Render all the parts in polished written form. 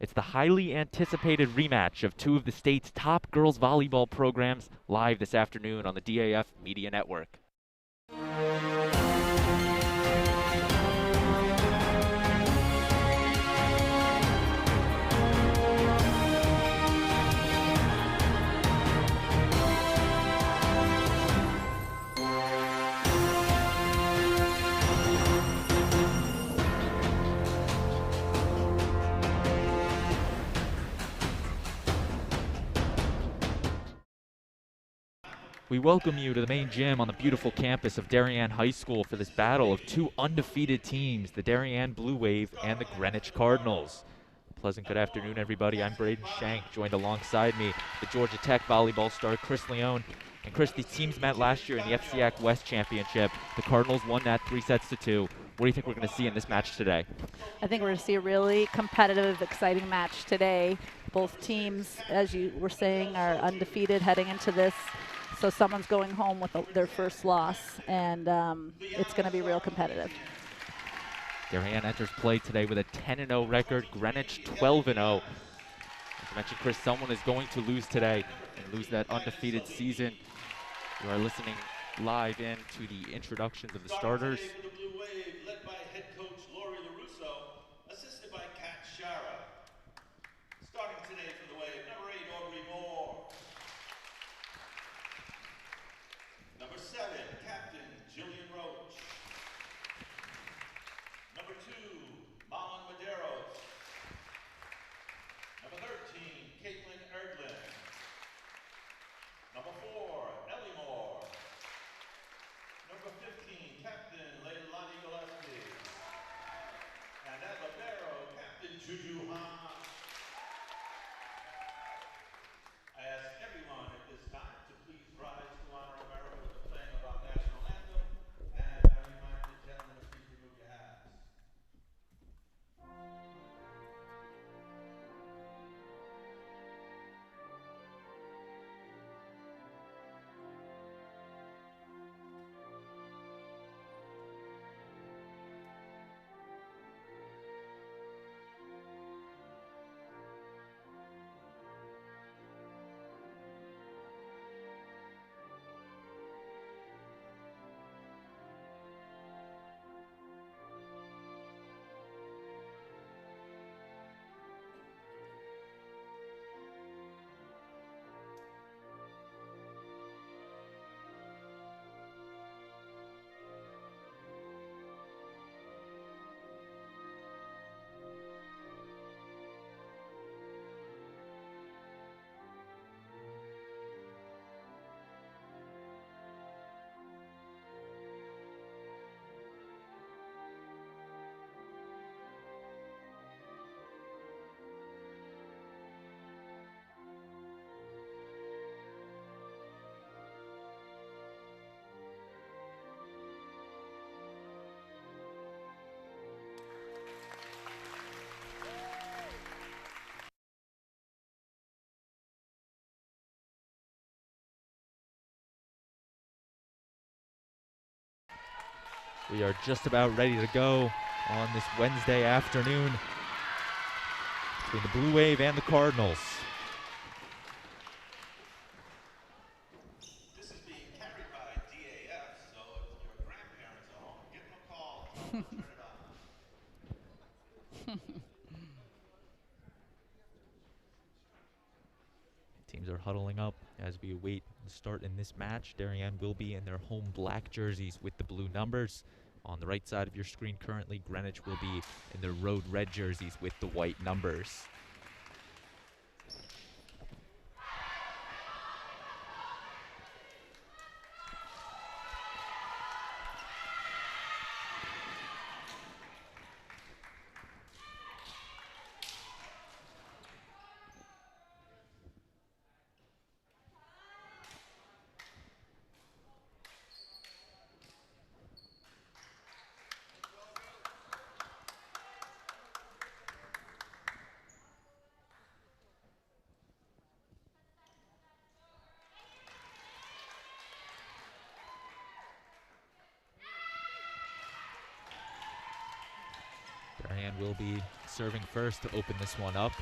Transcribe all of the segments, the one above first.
It's the highly anticipated rematch of two of the state's top girls volleyball programs live this afternoon on the DAF Media Network. We welcome you to the main gym on the beautiful campus of Darien High School for this battle of two undefeated teams, the Darien Blue Wave and the Greenwich Cardinals. Pleasant good afternoon, everybody. I'm Braden Shank, joined alongside me the Georgia Tech volleyball star Chris Leone. And Chris, these teams met last year in the FCIAC West Championship. The Cardinals won that 3-2. What do you think we're going to see in this match today? I think we're going to see a really competitive, exciting match today. Both teams, as you were saying, are undefeated heading into this. So someone's going home with their first loss, and it's going to be real competitive. Darien enters play today with a 10-0 record, Greenwich 12-0. As you mentioned, Chris, someone is going to lose today and lose that undefeated season. You are listening live in to the introductions of the starters. For the Blue Wave, led by head coach Lori LaRusso, assisted by Kat Shara. Starting today for the Wave, number 8, Aubrey Moore. Number 7, Captain Jillian Roach. Number 2, Malin Medeiros. Number 13, Caitlin Erdlin. Number 4, Ellie Moore. Number 15, Captain Leilani Gillespie. And at libero, Captain Juju Han. I ask everyone at this time to please rise to honor America with the playing of our national anthem. And I remind the gentlemen to please remove your hats. We are just about ready to go on this Wednesday afternoon between the Blue Wave and the Cardinals. This is being carried by DAF, so if your grandparents are home, give them a call. Turn it on. Teams are huddling up as we await the start in this match. Darien will be in their home black jerseys with the blue numbers. On the right side of your screen currently, Greenwich will be in their road red jerseys with the white numbers. will be serving first to open this one up.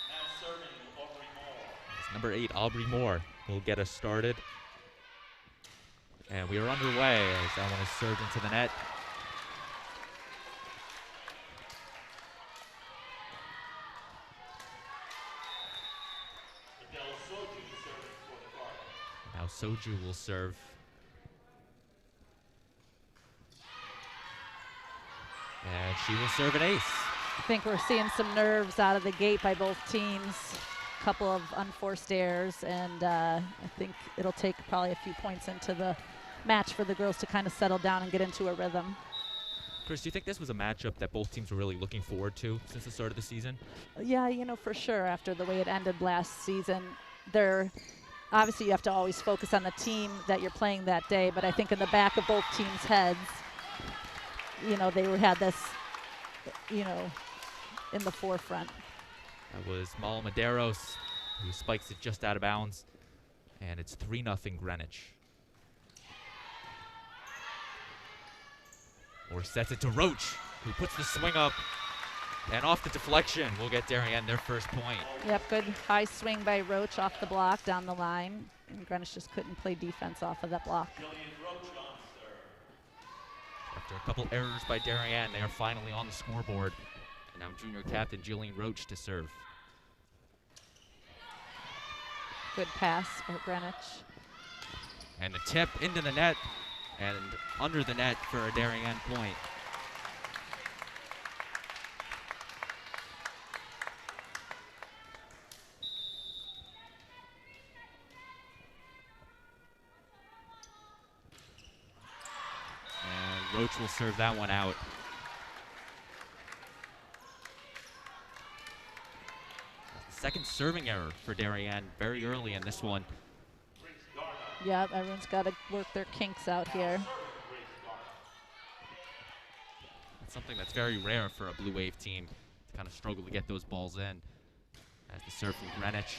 Now serving Aubrey Moore. It's number 8, Aubrey Moore, will get us started. And we are underway as that one is served into the net. Now Soju will serve. And she will serve an ace. I think we're seeing some nerves out of the gate by both teams. A couple of unforced errors, and I think it'll take probably a few points into the match for the girls to kind of settle down and get into a rhythm. Chris, do you think this was a matchup that both teams were really looking forward to since the start of the season? Yeah, you know, for sure. After the way it ended last season, obviously you have to always focus on the team that you're playing that day, but I think in the back of both teams' heads, you know, they had this, you know, in the forefront. That was Mala Medeiros, who spikes it just out of bounds, and it's 3-0 Greenwich. Or sets it to Roach, who puts the swing up, and off the deflection will get Darien their first point. Yep, good high swing by Roach off the block down the line, and Greenwich just couldn't play defense off of that block. After a couple errors by Darien, they are finally on the scoreboard. And now junior captain Jillian Roach to serve. Good pass for Greenwich. And the tip into the net and under the net for a Darien point. And Roach will serve that one out. Second serving error for Darien very early in this one. Yeah, everyone's got to work their kinks out here. It's something that's very rare for a Blue Wave team to kind of struggle to get those balls in. As the serve from Greenwich.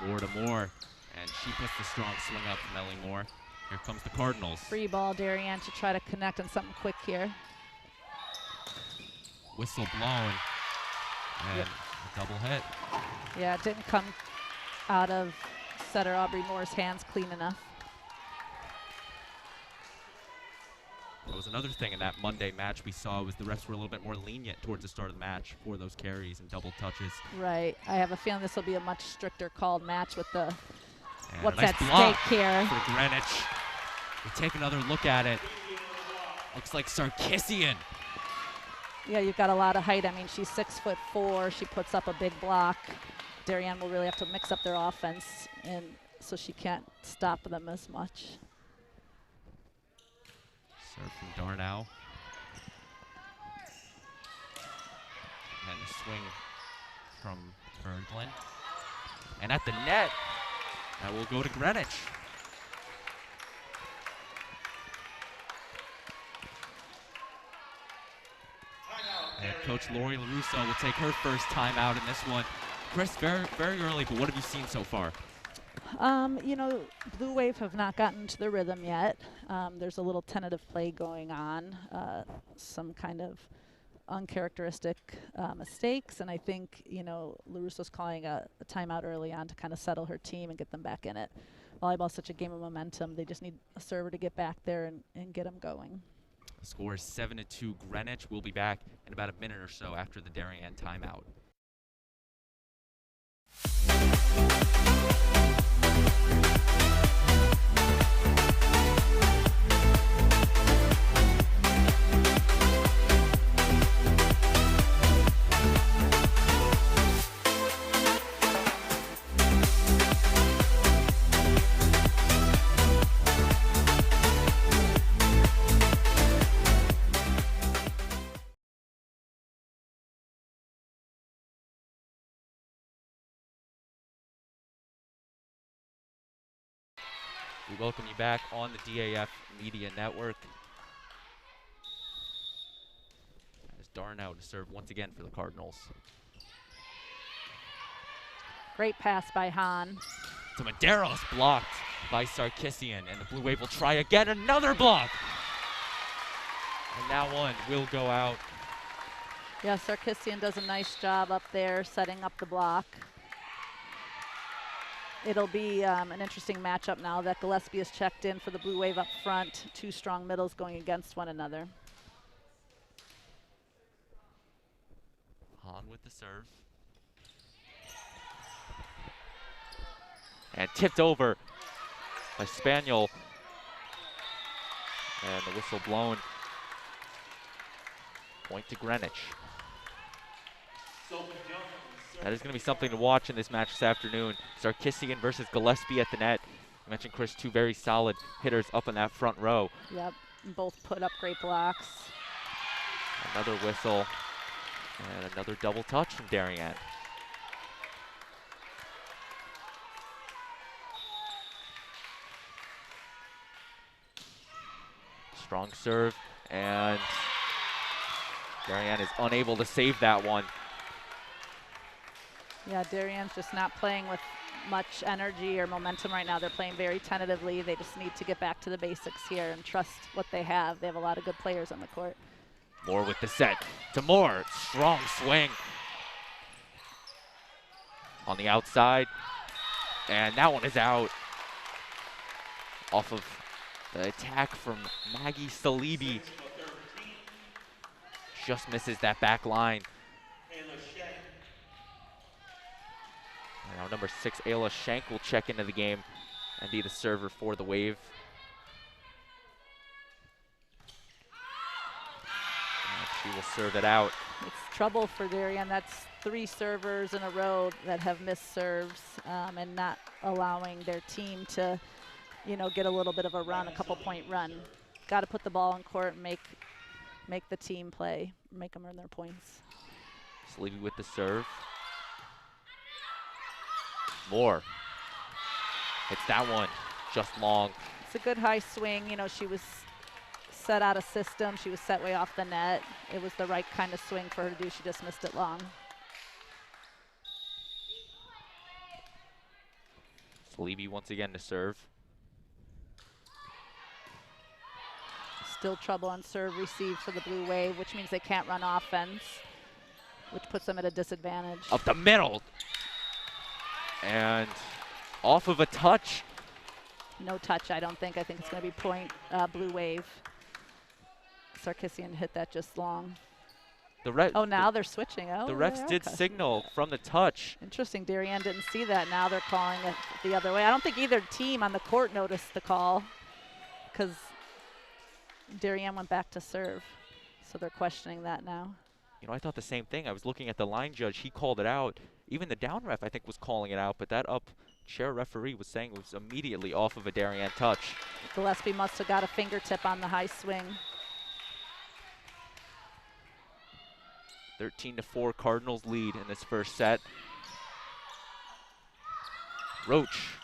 Moore to Moore, and she puts the strong swing up from Ellie Moore. Here comes the Cardinals. Free ball, Darien, to try to connect on something quick here. Whistle blown. And a double hit. Yeah, it didn't come out of setter Aubrey Moore's hands clean enough. That was another thing in that Monday match we saw was the refs were a little bit more lenient towards the start of the match for those carries and double touches. Right. I have a feeling this will be a much stricter called match with the And what's a nice at block stake here. for Greenwich. We take another look at it. Looks like Sarkisian. Yeah, you've got a lot of height. I mean, she's 6'4". She puts up a big block. Darien will really have to mix up their offense, and so she can't stop them as much. Serve from Darnell. And the swing from Berglund. And at the net, that will go to Greenwich. And Coach Lori LaRusso will take her first timeout in this one. Chris, very, very early, but what have you seen so far? You know, Blue Wave have not gotten to the rhythm yet. There's a little tentative play going on, some kind of uncharacteristic mistakes, and I think, you know, LaRusso's calling a timeout early on to kind of settle her team and get them back in it. Volleyball's such a game of momentum. They just need a server to get back there and get them going. The score is 7-2 Greenwich. We'll be back in about a minute or so after the Darien timeout. We welcome you back on the DAF Media Network. As Darnell to serve once again for the Cardinals. Great pass by Hahn. To Medeiros, blocked. by Sarkisian, and the Blue Wave will try again. Another block! And that one will go out. Yeah, Sarkisian does a nice job up there setting up the block. It'll be an interesting matchup now that Gillespie has checked in for the Blue Wave up front. Two strong middles going against one another. Hahn with the serve. And tipped over by Spaniel. And the whistle blown. Point to Greenwich. That is going to be something to watch in this match this afternoon. Sarkisian versus Gillespie at the net. You mentioned, Chris, two very solid hitters up in that front row. Yep, both put up great blocks. Another whistle and another double touch from Darien. Strong serve, and Darien is unable to save that one. Yeah, Darien's just not playing with much energy or momentum right now. They're playing very tentatively. They just need to get back to the basics here and trust what they have. They have a lot of good players on the court. Moore with the set to Moore. Strong swing on the outside, and that one is out off of the attack from Maggie Salibi. Just misses that back line. Now number 6, Ayla Schenk, will check into the game and be the server for the Wave. And she will serve it out. It's trouble for Darien. That's 3 servers in a row that have missed serves and not allowing their team to, you know, get a little bit of a run, a couple-point run. Got to put the ball in court and make the team play, make them earn their points. Salibi with the serve. Moore. It's that one, just long. It's a good high swing. You know, she was set out of system. She was set way off the net. It was the right kind of swing for her to do. She just missed it long. Salibi once again to serve. Still trouble on serve receive for the Blue Wave, which means they can't run offense, which puts them at a disadvantage. Up the middle. And off of a touch. No touch, I don't think. I think it's going to be point Blue Wave. Sarkisian hit that just long. Oh, now they're switching. Oh, the refs did signal from the touch. Interesting. Darien didn't see that. Now they're calling it the other way. I don't think either team on the court noticed the call because Darien went back to serve. So they're questioning that now. You know, I thought the same thing. I was looking at the line judge. He called it out. Even the down ref, I think, was calling it out. But that up chair referee was saying it was immediately off of a Darien touch. Gillespie must have got a fingertip on the high swing. 13-4 Cardinals lead in this first set. Roach.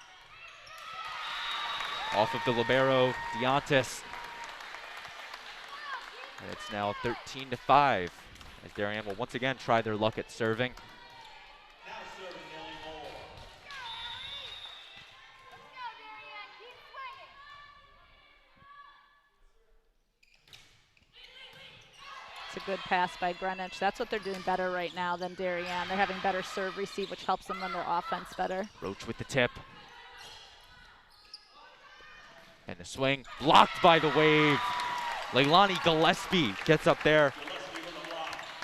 Off of the libero, Deontis. And it's now 13-5 as Darien will once again try their luck at serving. Now serving Ellie Moore. It's a good pass by Greenwich. That's what they're doing better right now than Darien. They're having better serve receive, which helps them run their offense better. Roach with the tip. And the swing blocked by the Wave. Leilani Gillespie gets up there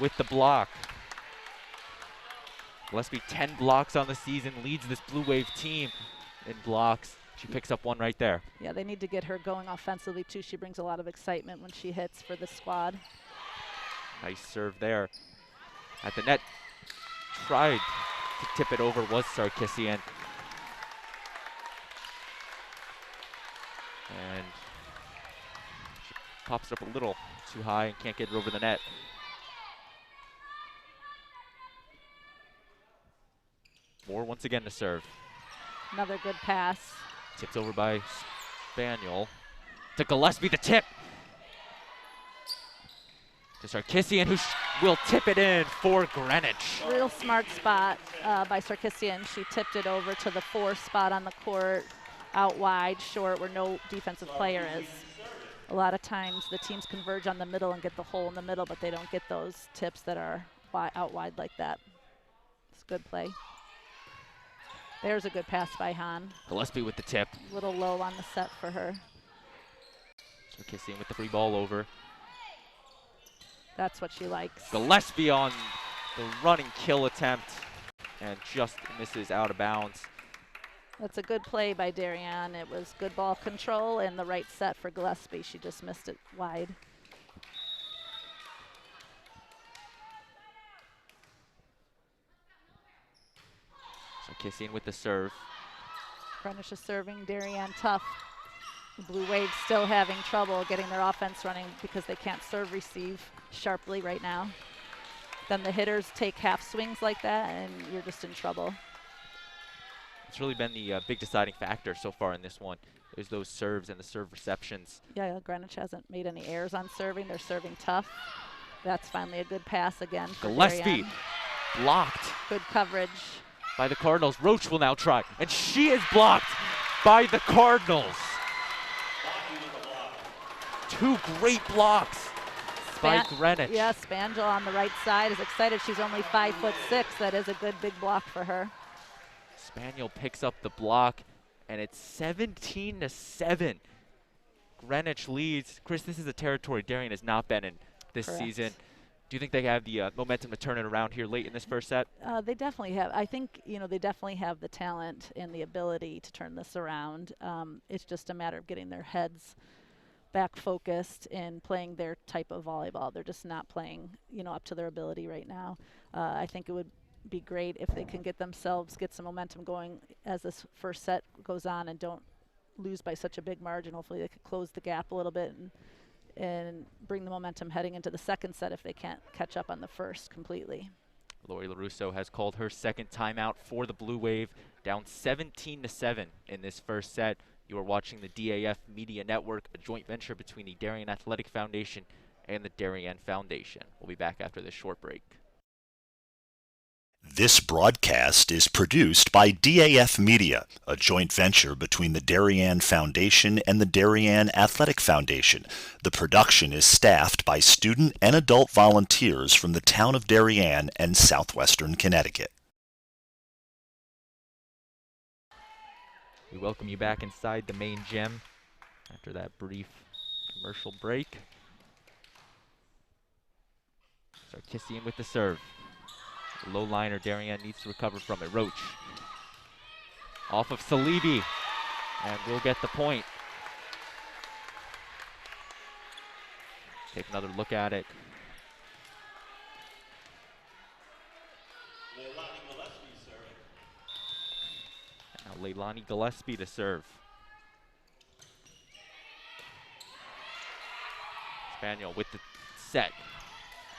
with the block. Gillespie 10 blocks on the season, leads this Blue Wave team in blocks. She picks up one right there. Yeah, they need to get her going offensively too. She brings a lot of excitement when she hits for the squad. Nice serve there. At the net, tried to tip it over was Sarkisian. And she pops it up a little too high and can't get it over the net. Moore once again to serve. Another good pass. Tipped over by Spaniel. To Gillespie, the tip. To Sarkisian, who will tip it in for Greenwich. Real smart spot by Sarkisian. She tipped it over to the 4 spot on the court. out wide, short, where no defensive player is. A lot of times the teams converge on the middle and get the hole in the middle, but they don't get those tips that are out wide like that. It's a good play. There's a good pass by Han. Gillespie with the tip. A little low on the set for her. Sarkisian with the free ball over. That's what she likes. Gillespie on the running kill attempt and just misses out of bounds. That's a good play by Darien. It was good ball control and the right set for Gillespie. She just missed it wide. Sarkisian with the serve. Greenwich is serving, Darien tough. The Blue Waves still having trouble getting their offense running because they can't serve receive sharply right now. Then the hitters take half swings like that and you're just in trouble. It's really been the big deciding factor so far in this one. There's those serves and the serve receptions. Yeah, Greenwich hasn't made any errors on serving. They're serving tough. That's finally a good pass again for Gillespie Darien. blocked Good coverage. by the Cardinals. Roach will now try, and she is blocked by the Cardinals. Two great blocks by Greenwich. Yeah, Spangel on the right side is excited. She's only 5'6". That is a good big block for her. Spaniel picks up the block, and it's 17-7. Greenwich leads. Chris, this is a territory Darien has not been in this Correct. season. Do you think they have the momentum to turn it around here late in this first set? They definitely have. I think, they definitely have the talent and the ability to turn this around. It's just a matter of getting their heads back focused and playing their type of volleyball. They're just not playing, up to their ability right now. I think it would be great if they can get some momentum going as this first set goes on and don't lose by such a big margin. Hopefully they could close the gap a little bit and bring the momentum heading into the second set if they can't catch up on the first completely. Lori LaRusso has called her second timeout for the Blue Wave, down 17-7 in this first set. You are watching the DAF Media Network, a joint venture between the Darien Athletic Foundation and the Darien Foundation. We'll be back after this short break. This broadcast is produced by DAF Media, a joint venture between the Darien Foundation and the Darien Athletic Foundation. The production is staffed by student and adult volunteers from the town of Darien and southwestern Connecticut. We welcome you back inside the main gym after that brief commercial break. Sarkisian with the serve. Low liner, Darien needs to recover from it. Roach off of Salibi, and we'll get the point. Take another look at it. Now Leilani Gillespie to serve. Spaniel with the set.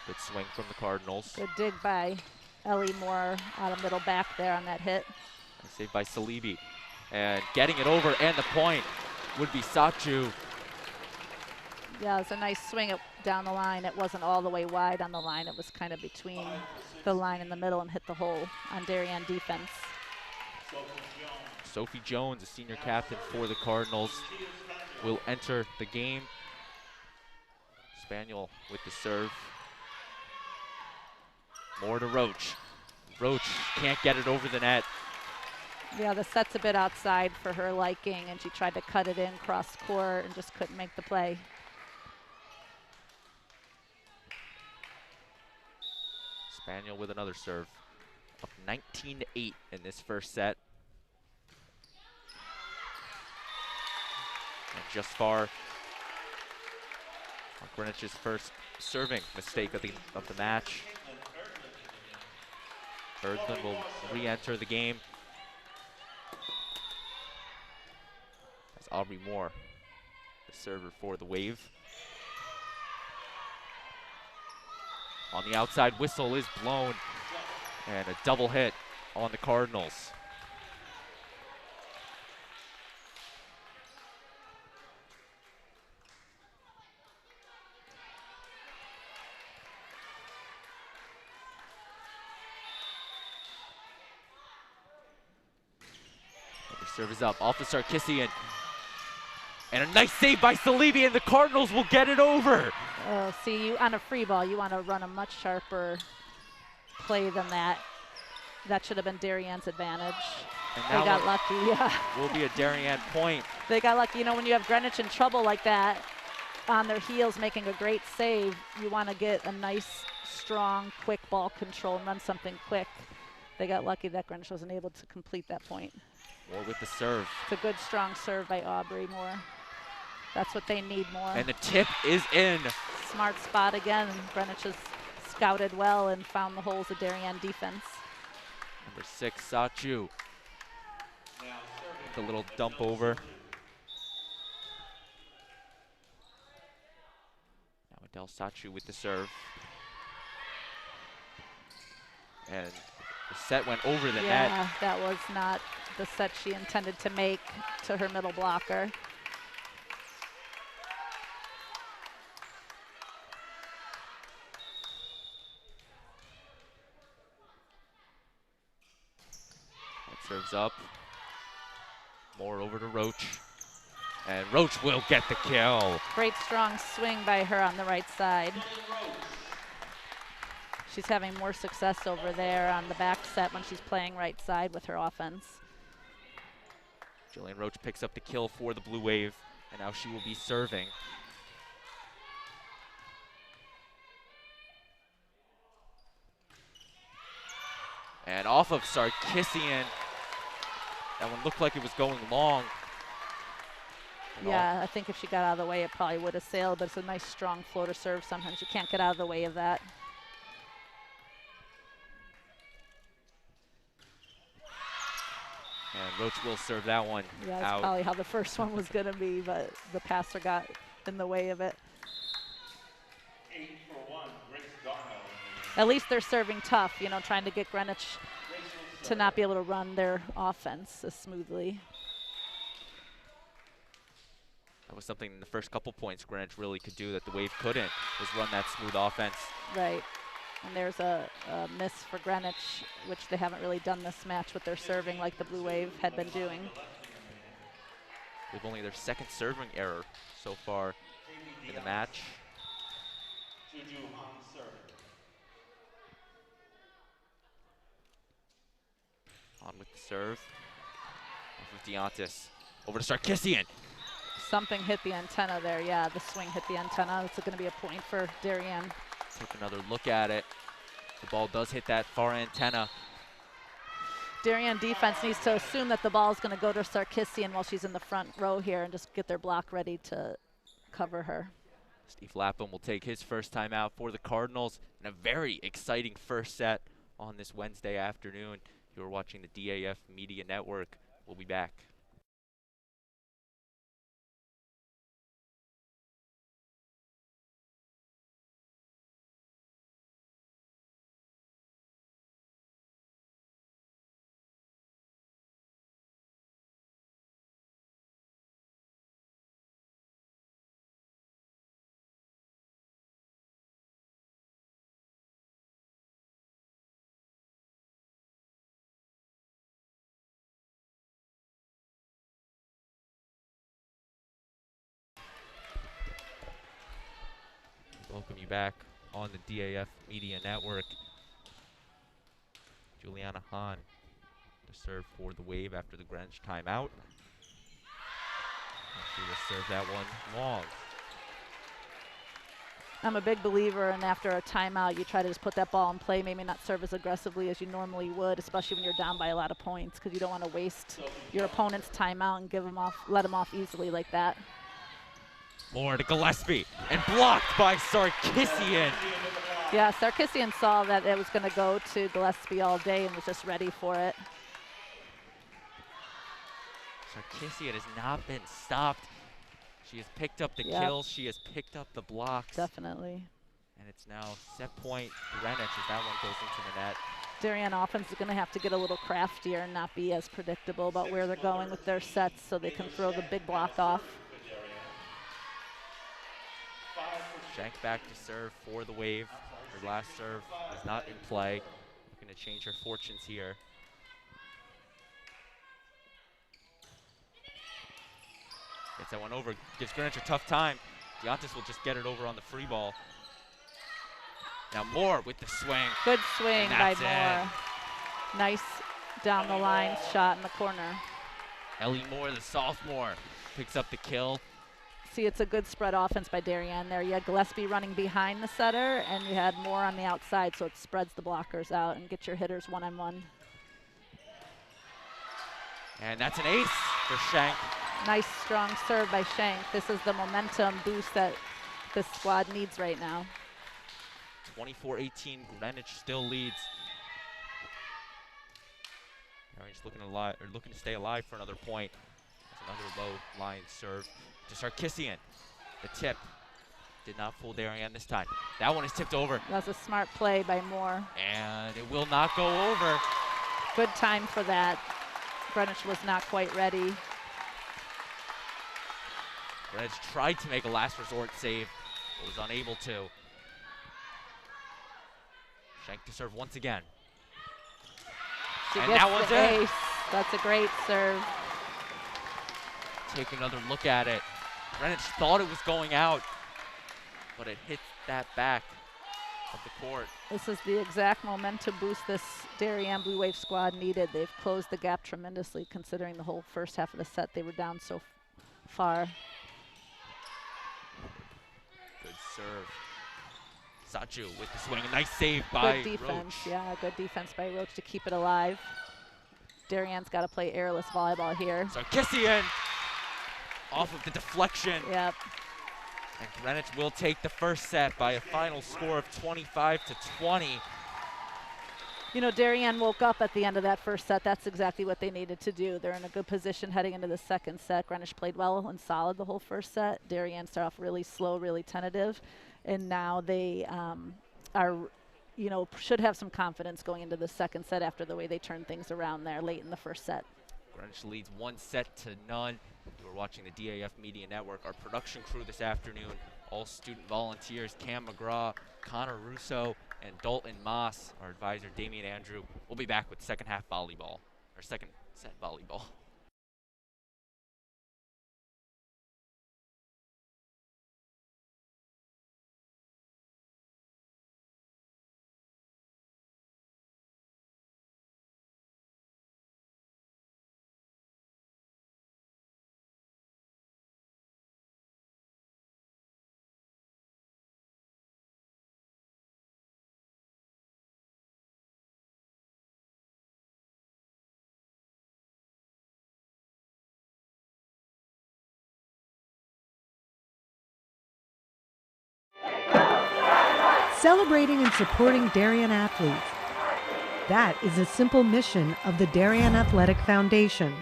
Good swing from the Cardinals. Good dig by Ellie Moore out of middle back there on that hit. Saved by Salibi. And getting it over, and the point would be Sachu. Yeah, it's a nice swing down the line. It wasn't all the way wide on the line. It was kind of between the line and the middle and hit the hole on Darien defense. Sophie Jones, a senior captain for the Cardinals, will enter the game. Spaniel with the serve. More to Roach. Roach can't get it over the net. Yeah, the set's a bit outside for her liking, and she tried to cut it in cross court and just couldn't make the play. Spaniel with another serve. Up 19-8 in this first set. And just far on Greenwich's first serving mistake of the match. Erdlin will re-enter the game as Aubrey Moore, the server for the Wave. On the outside, whistle is blown, and a double hit on the Cardinals. Serve is up, off the Sarkisian. And a nice save by Salibi, and the Cardinals will get it over. Oh, see, you on a free ball, you want to run a much sharper play than that. That should have been Darien's advantage. And They got lucky, yeah. Will be a Darien point. They got lucky. You know, when you have Greenwich in trouble like that, on their heels making a great save, you want to get a nice, strong, quick ball control and run something quick. They got lucky that Greenwich wasn't able to complete that point. Moore with the serve. It's a good, strong serve by Aubrey Moore. That's what they need more. And the tip is in. Smart spot again. Greenwich has scouted well and found the holes of Darien defense. Number 6, Sachu. The little dump over. Now Adele Sachu with the serve. And the set went over the net. Yeah, that was not the set she intended to make to her middle blocker. That serves up. Moore over to Roach. And Roach will get the kill. Great strong swing by her on the right side. She's having more success over there on the back set when she's playing right side with her offense. Jillian Roach picks up the kill for the Blue Wave, and now she will be serving. And off of Sarkisian. That one looked like it was going long. And Yeah, I think if she got out of the way, it probably would have sailed, but it's a nice strong floater serve. Sometimes you can't get out of the way of that. And Roach will serve that one Yeah, that's out. probably how the first one was going to be, but the passer got in the way of it. 8 for 1, Grace Darnell. At least they're serving tough, you know, trying to get Greenwich to not be able to run their offense as smoothly. That was something in the first couple points Greenwich really could do that the Wave couldn't, was run that smooth offense. Right. And there's a miss for Greenwich, which they haven't really done this match with their serving like the Blue Wave had been doing. They've only their second serving error so far in the match. Juju on serve. On with the serve. Off of Deontis. Over to Sarkisian. Something hit the antenna there. Yeah, the swing hit the antenna. It's going to be a point for Darien. Take another look at it. The ball does hit that far antenna. Darien defense needs to assume that the ball is going to go to Sarkisian while she's in the front row here and just get their block ready to cover her. Steve Lapham will take his first time out for the Cardinals in a very exciting first set on this Wednesday afternoon. You're watching the DAF Media Network. We'll be back. Welcome you back on the DAF Media Network. Juliana Hahn to serve for the Wave after the Greenwich timeout. And she will serve that one long. I'm a big believer in after a timeout, you try to just put that ball in play, maybe not serve as aggressively as you normally would, especially when you're down by a lot of points, because you don't want to waste your opponent's timeout and give them off, let them off easily like that. Moore to Gillespie, and blocked by Sarkisian. Yeah, Sarkisian saw that it was going to go to Gillespie all day and was just ready for it. Sarkisian has not been stopped. She has picked up the kills. She has picked up the blocks. Definitely. And it's now set point Greenwich as that one goes into the net. Darien offense is going to have to get a little craftier and not be as predictable about where they're going with their sets so they can throw the big block off. Shank back to serve for the Wave. Her last serve is not in play. Looking to change her fortunes here. Gets that one over, gives Greenwich a tough time. Deontis will just get it over on the free ball. Now Moore with the swing. Good swing by that's Moore. Nice down the line shot in the corner. Ellie Moore, the sophomore, picks up the kill. See, it's a good spread offense by Darien there. You had Gillespie running behind the setter, and you had Moore on the outside, so it spreads the blockers out and get your hitters one-on-one. And that's an ace for Shank. Nice, strong serve by Shank. This is the momentum boost that this squad needs right now. 24-18, Greenwich still leads. Darien's looking to stay alive for another point. That's another low line serve to Sarkisian. The tip did not fool Darien this time. That one is tipped over. That was a smart play by Moore. And it will not go over. Good time for that. Greenwich was not quite ready. Greenwich tried to make a last resort save, but was unable to. Shank to serve once again. She And gets that one's the in. ace. That's a great serve. Take another look at it. Greenwich thought it was going out, but it hit that back of the court. This is the exact momentum boost this Darien Blue Wave squad needed. They've closed the gap tremendously considering the whole first half of the set they were down so far. Good serve. Sachu with the swing. A nice save by Good defense, Roach. yeah, good defense by Roach to keep it alive. Darien's got to play airless volleyball here. Sarkisian off of the deflection. Yep. And Greenwich will take the first set by a final score of 25-20. You know, Darien woke up at the end of that first set. That's exactly what they needed to do. They're in a good position heading into the second set. Greenwich played well and solid the whole first set. Darien started off really slow, really tentative. And now they are, you know, should have some confidence going into the second set after the way they turned things around there late in the first set. Greenwich leads 1-0. You're watching the DAF Media Network. Our production crew this afternoon, all student volunteers, Cam McGraw, Connor Russo, and Dalton Moss. Our advisor, Damian Andrew. We'll be back with second half volleyball, or second set volleyball. Celebrating and supporting Darien athletes. That is a simple mission of the Darien Athletic Foundation.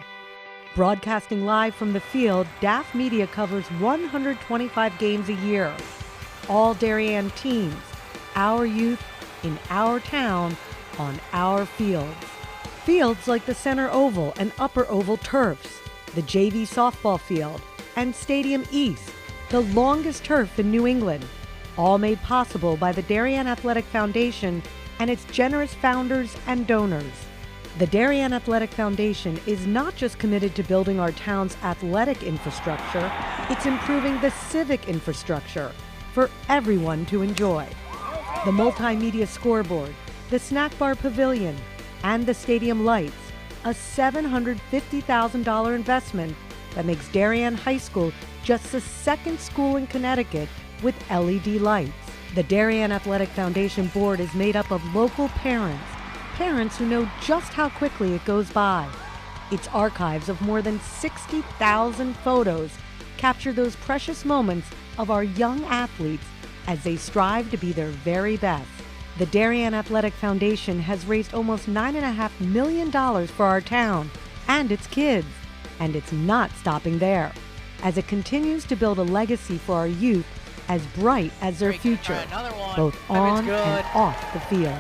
Broadcasting live from the field, DAF Media covers 125 games a year. All Darien teams, our youth, in our town, on our fields. Fields like the center oval and upper oval turfs, the JV softball field, and Stadium East, the longest turf in New England. All made possible by the Darien Athletic Foundation and its generous founders and donors. The Darien Athletic Foundation is not just committed to building our town's athletic infrastructure, it's improving the civic infrastructure for everyone to enjoy. The multimedia scoreboard, the snack bar pavilion, and the stadium lights, a $750,000 investment that makes Darien High School just the second school in Connecticut with LED lights. The Darien Athletic Foundation board is made up of local parents who know just how quickly it goes by. Its archives of more than 60,000 photos capture those precious moments of our young athletes as they strive to be their very best. The Darien Athletic Foundation has raised almost $9.5 million for our town and its kids, and it's not stopping there, as it continues to build a legacy for our youth as bright as their future, both on and off the field.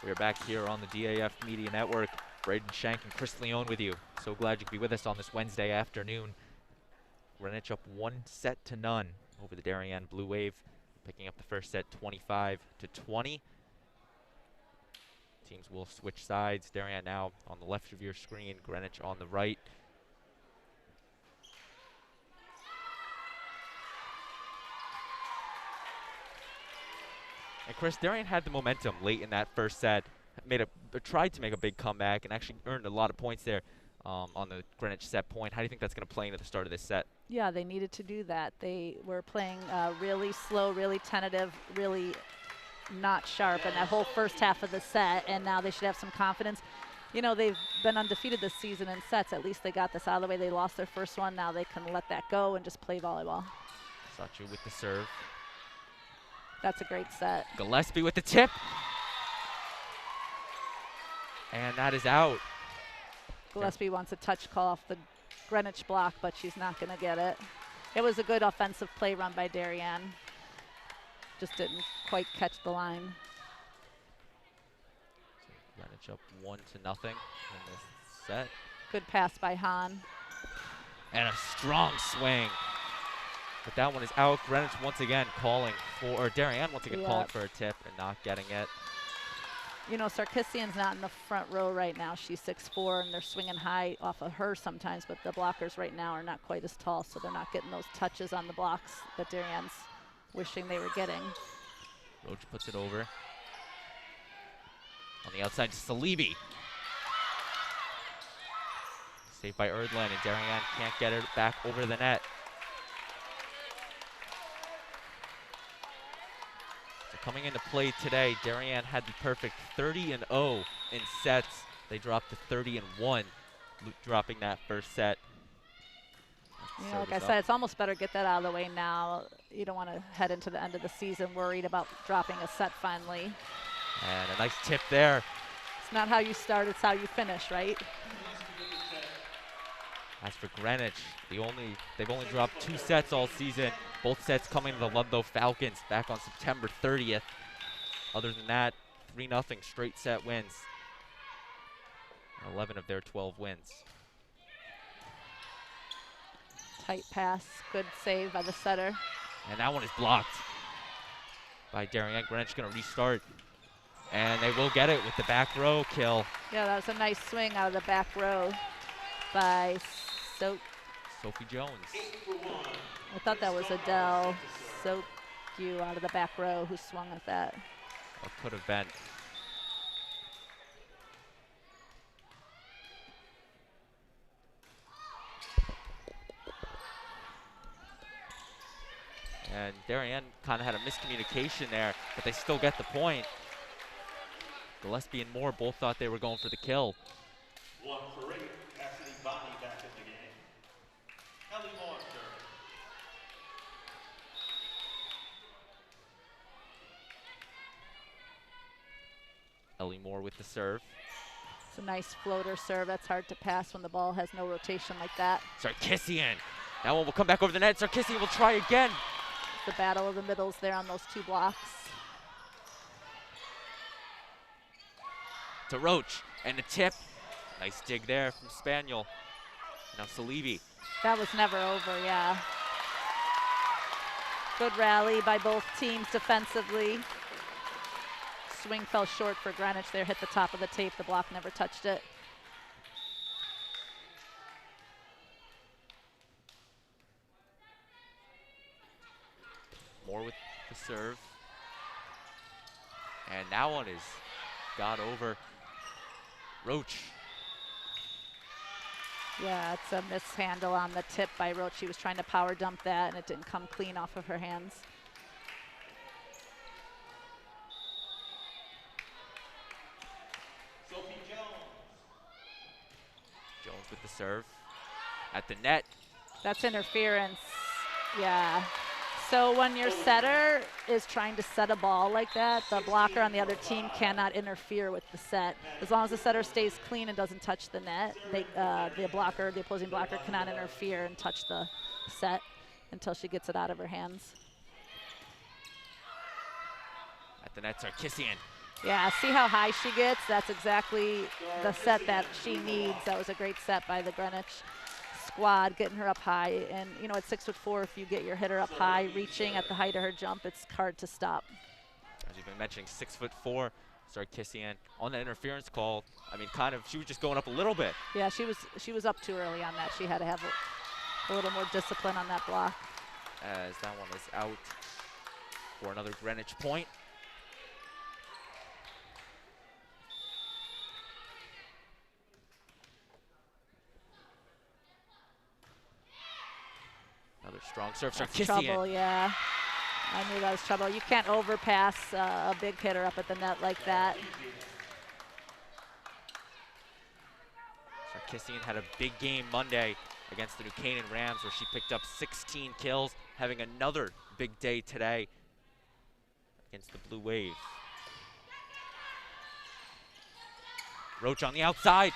We are back here on the DAF Media Network. Braden Shank and Chris Leone with you. So glad you could be with us on this Wednesday afternoon. Greenwich up 1-0 over the Darien Blue Wave, picking up the first set 25-20. Teams will switch sides. Darien now on the left of your screen, Greenwich on the right. And Chris, Darien had the momentum late in that first set, tried to make a big comeback and actually earned a lot of points there on the Greenwich set point. How do you think that's going to play into the start of this set? Yeah, they needed to do that. They were playing really slow, really tentative, really not sharp in that whole first half of the set, and now they should have some confidence. You know, they've been undefeated this season in sets. At least they got this out of the way. They lost their first one. Now they can let that go and just play volleyball. Sachu with the serve. That's a great set. Gillespie with the tip. And that is out. Gillespie wants a touch call off the Greenwich block, but she's not going to get it. It was a good offensive play run by Darien. Just didn't quite catch the line. Greenwich up 1-0 in this set. Good pass by Hahn. And a strong swing. But that one is out. Greenwich once again calling for, or Darien once again calling for a tip and not getting it. You know, Sarkissian's not in the front row right now. She's 6'4", and they're swinging high off of her sometimes, but the blockers right now are not quite as tall, so they're not getting those touches on the blocks that Darien's wishing they were getting. Roach puts it over. On the outside to Salibi. Saved by Erdland, and Darien can't get it back over the net. Coming into play today, Darien had the perfect 30-0 in sets. They dropped to 30-1, dropping that first set. You know, like I said, it's almost better get that out of the way now. You don't want to head into the end of the season worried about dropping a set finally. And a nice tip there. It's not how you start, it's how you finish, right? As for Greenwich, they've only dropped 2 sets all season. Both sets coming to the Ludlow Falcons back on September 30th. Other than that, 3-0 straight set wins. 11 of their 12 wins. Tight pass, good save by the setter. And that one is blocked by Darien. Greenwich going to restart. And they will get it with the back row kill. Yeah, that was a nice swing out of the back row by Sophie Jones. I thought that was Adele Soku out of the back row who swung at that. Or could have been. And Darien kind of had a miscommunication there, but they still get the point. Gillespie and Moore both thought they were going for the kill. One for eight. Cassidy Bonnie back in the game. Ellie Moore serve. Ellie Moore with the serve. It's a nice floater serve. That's hard to pass when the ball has no rotation like that. Sarkissian. That one will come back over the net. Sarkissian will try again. The battle of the middles there on those 2 blocks. To Roach. And the tip. Nice dig there from Spaniel. Now Salibi. That was never over, yeah. Good rally by both teams defensively. Swing fell short for Greenwich there, hit the top of the tape. The block never touched it. Moore with the serve. And that one is got over Roach. Yeah, it's a mishandle on the tip by Roach. She was trying to power dump that, and it didn't come clean off of her hands. Sophie Jones. Jones with the serve. At the net. That's interference, yeah. So when your setter is trying to set a ball like that, the blocker on the other team cannot interfere with the set. As long as the setter stays clean and doesn't touch the net, the opposing blocker cannot interfere and touch the set until she gets it out of her hands. At the net, Sarkissian. Yeah, see how high she gets? That's exactly the set that she needs. That was a great set by the Greenwich squad, getting her up high. And, you know, at 6'4", if you get your hitter up high, reaching at the height of her jump, it's hard to stop. As you've been mentioning, 6'4", Sarkisian on that interference call. I mean, kind of, she was just going up a little bit. Yeah, she was up too early on that. She had to have a little more discipline on that block. As that one is out for another Greenwich point. Another strong serve. That's Sarkisian. trouble, yeah. I knew that was trouble. You can't overpass a big hitter up at the net like that. Sarkisian had a big game Monday against the New Canaan Rams where she picked up 16 kills, having another big day today against the Blue Wave. Roach on the outside.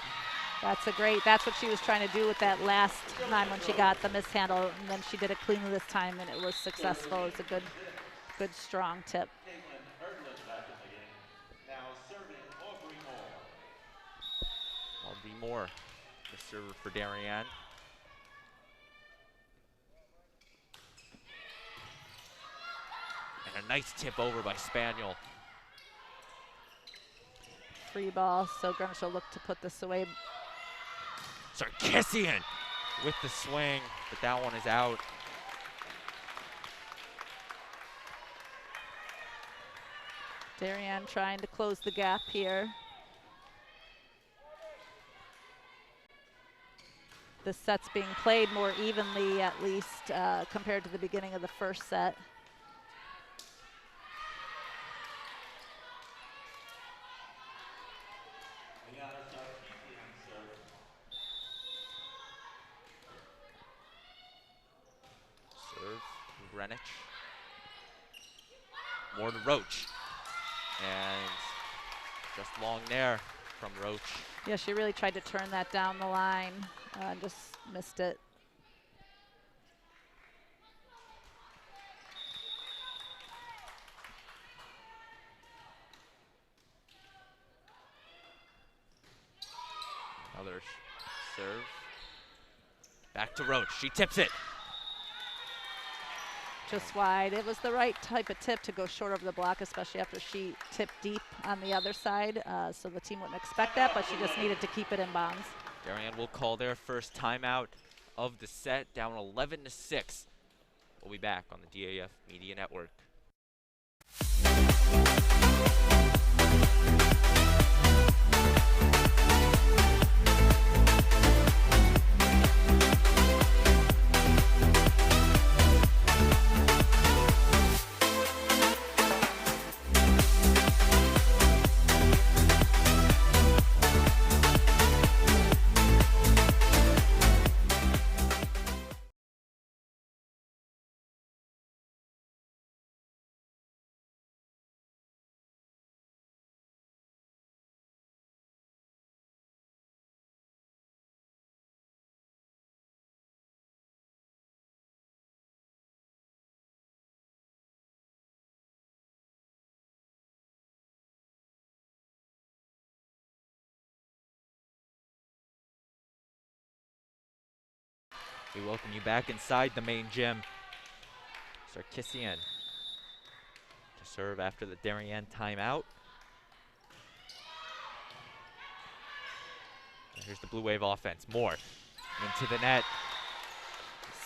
That's what she was trying to do with that last time when she got the mishandle, and then she did it cleanly this time, and it was successful. It was a good strong tip. Caitlin Erdlin back in the game. Now serving Aubrey Moore. Aubrey Moore, the server for Darien. And a nice tip over by Spaniel. Free ball, so Greenwich will look to put this away. Sarkisian with the swing, but that one is out. Darien trying to close the gap here. The set's being played more evenly, at least, compared to the beginning of the first set. Serve from Greenwich. More to Roach. And just long there from Roach. Yeah, she really tried to turn that down the line, just missed it. Another serve. Back to Roach. She tips it. Just wide. It was the right type of tip to go short over the block, especially after she tipped deep on the other side. So the team wouldn't expect that, but she just needed to keep it in bounds. Darien will call their first timeout of the set, down 11-6. We'll be back on the DAF Media Network. We welcome you back inside the main gym. Sarkisian to serve after the Darien timeout. And here's the Blue Wave offense. Moore into the net.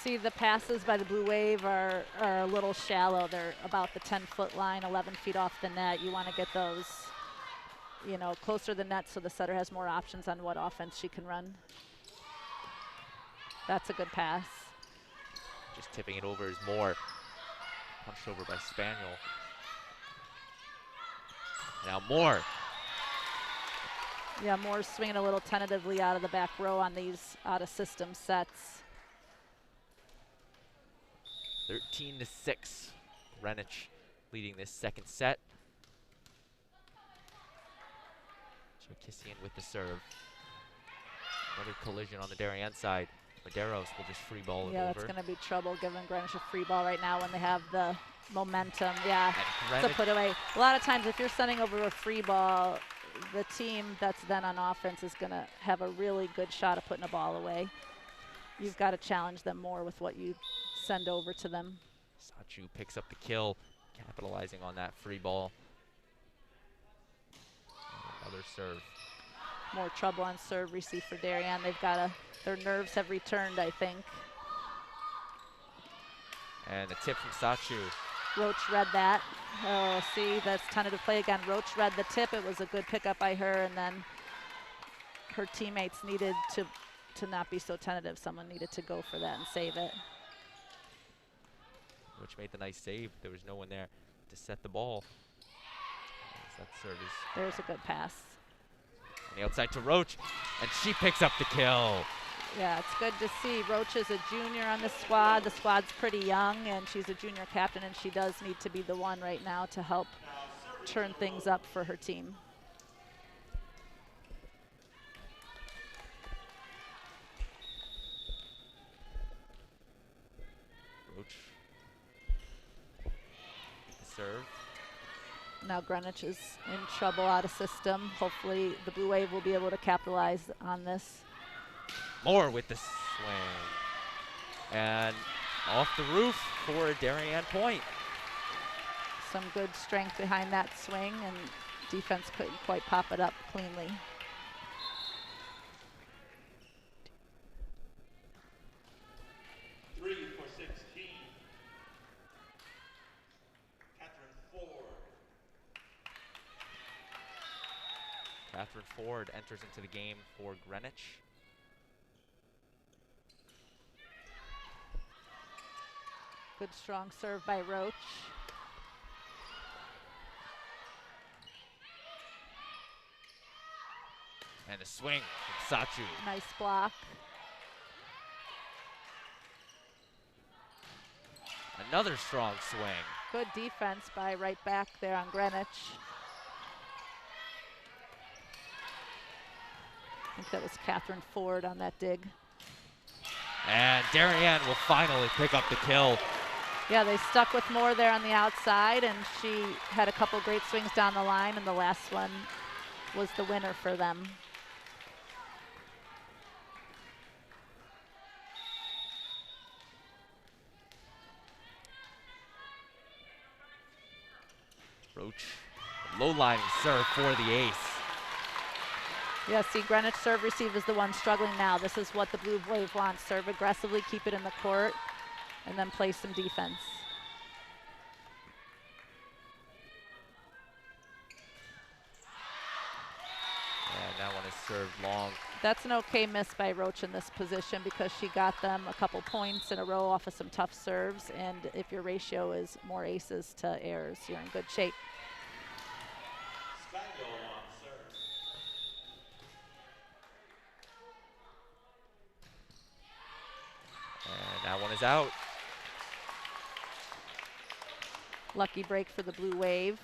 See, the passes by the Blue Wave are a little shallow. They're about the 10-foot line, 11 feet off the net. You want to get those, you know, closer to the net so the setter has more options on what offense she can run. That's a good pass. Just tipping it over is Moore. Punched over by Spaniel. Now Moore. Yeah, Moore's swinging a little tentatively out of the back row on these out-of-system sets. 13-6. Greenwich leading this second set. Sarkisian with the serve. Another collision on the Darien side. Medeiros will just free ball it Yeah, over. that's going to be trouble giving Greenwich a free ball right now when they have the momentum. Yeah, And to put away. A lot of times if you're sending over a free ball, the team that's then on offense is going to have a really good shot of putting a ball away. You've got to challenge them more with what you send over to them. Sachu picks up the kill, capitalizing on that free ball. And another serve. More trouble on serve receive for Darien. They've got their nerves have returned, I think. And a tip from Sachu. Roach read that. Oh, see, that's tentative play again. Roach read the tip. It was a good pickup by her, and then her teammates needed to not be so tentative. Someone needed to go for that and save it. Roach made the nice save. There was no one there to set the ball. That service. There's a good pass. On the outside to Roach, and she picks up the kill. Yeah, it's good to see. Roach is a junior on the squad. The squad's pretty young, and she's a junior captain, and she does need to be the one right now to help turn things up for her team. Roach. Serve. Now Greenwich is in trouble out of system. Hopefully the Blue Wave will be able to capitalize on this. Moore with the swing. And off the roof for a Darien point. Some good strength behind that swing, and defense couldn't quite pop it up cleanly. Catherine Ford enters into the game for Greenwich. Good strong serve by Roach. And a swing from Sachu. Nice block. Another strong swing. Good defense by right back there on Greenwich. I think that was Catherine Ford on that dig. And Darien will finally pick up the kill. Yeah, they stuck with Moore there on the outside, and she had a couple great swings down the line, and the last one was the winner for them. Roach, low-lining serve for the ace. Yeah, see, Greenwich serve receive is the one struggling now. This is what the Blue Wave wants. Serve aggressively, keep it in the court, and then play some defense. And that one is served long. That's an okay miss by Roach in this position because she got them a couple points in a row off of some tough serves, and if your ratio is more aces to errors, you're in good shape. And that one is out. Lucky break for the Blue Wave.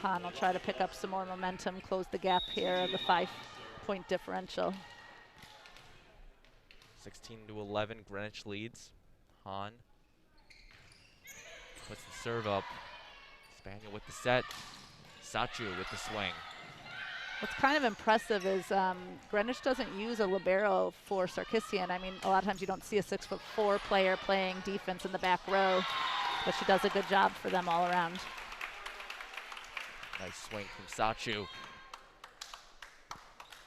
Han will try to pick up some more momentum, close the gap here, the 5-point differential. 16-11, Greenwich leads. Han puts the serve up. Spaniel with the set. Sachu with the swing. What's kind of impressive is Greenwich doesn't use a libero for Sarkisian. I mean, a lot of times you don't see a 6'4" player playing defense in the back row, but she does a good job for them all around. Nice swing from Sachu.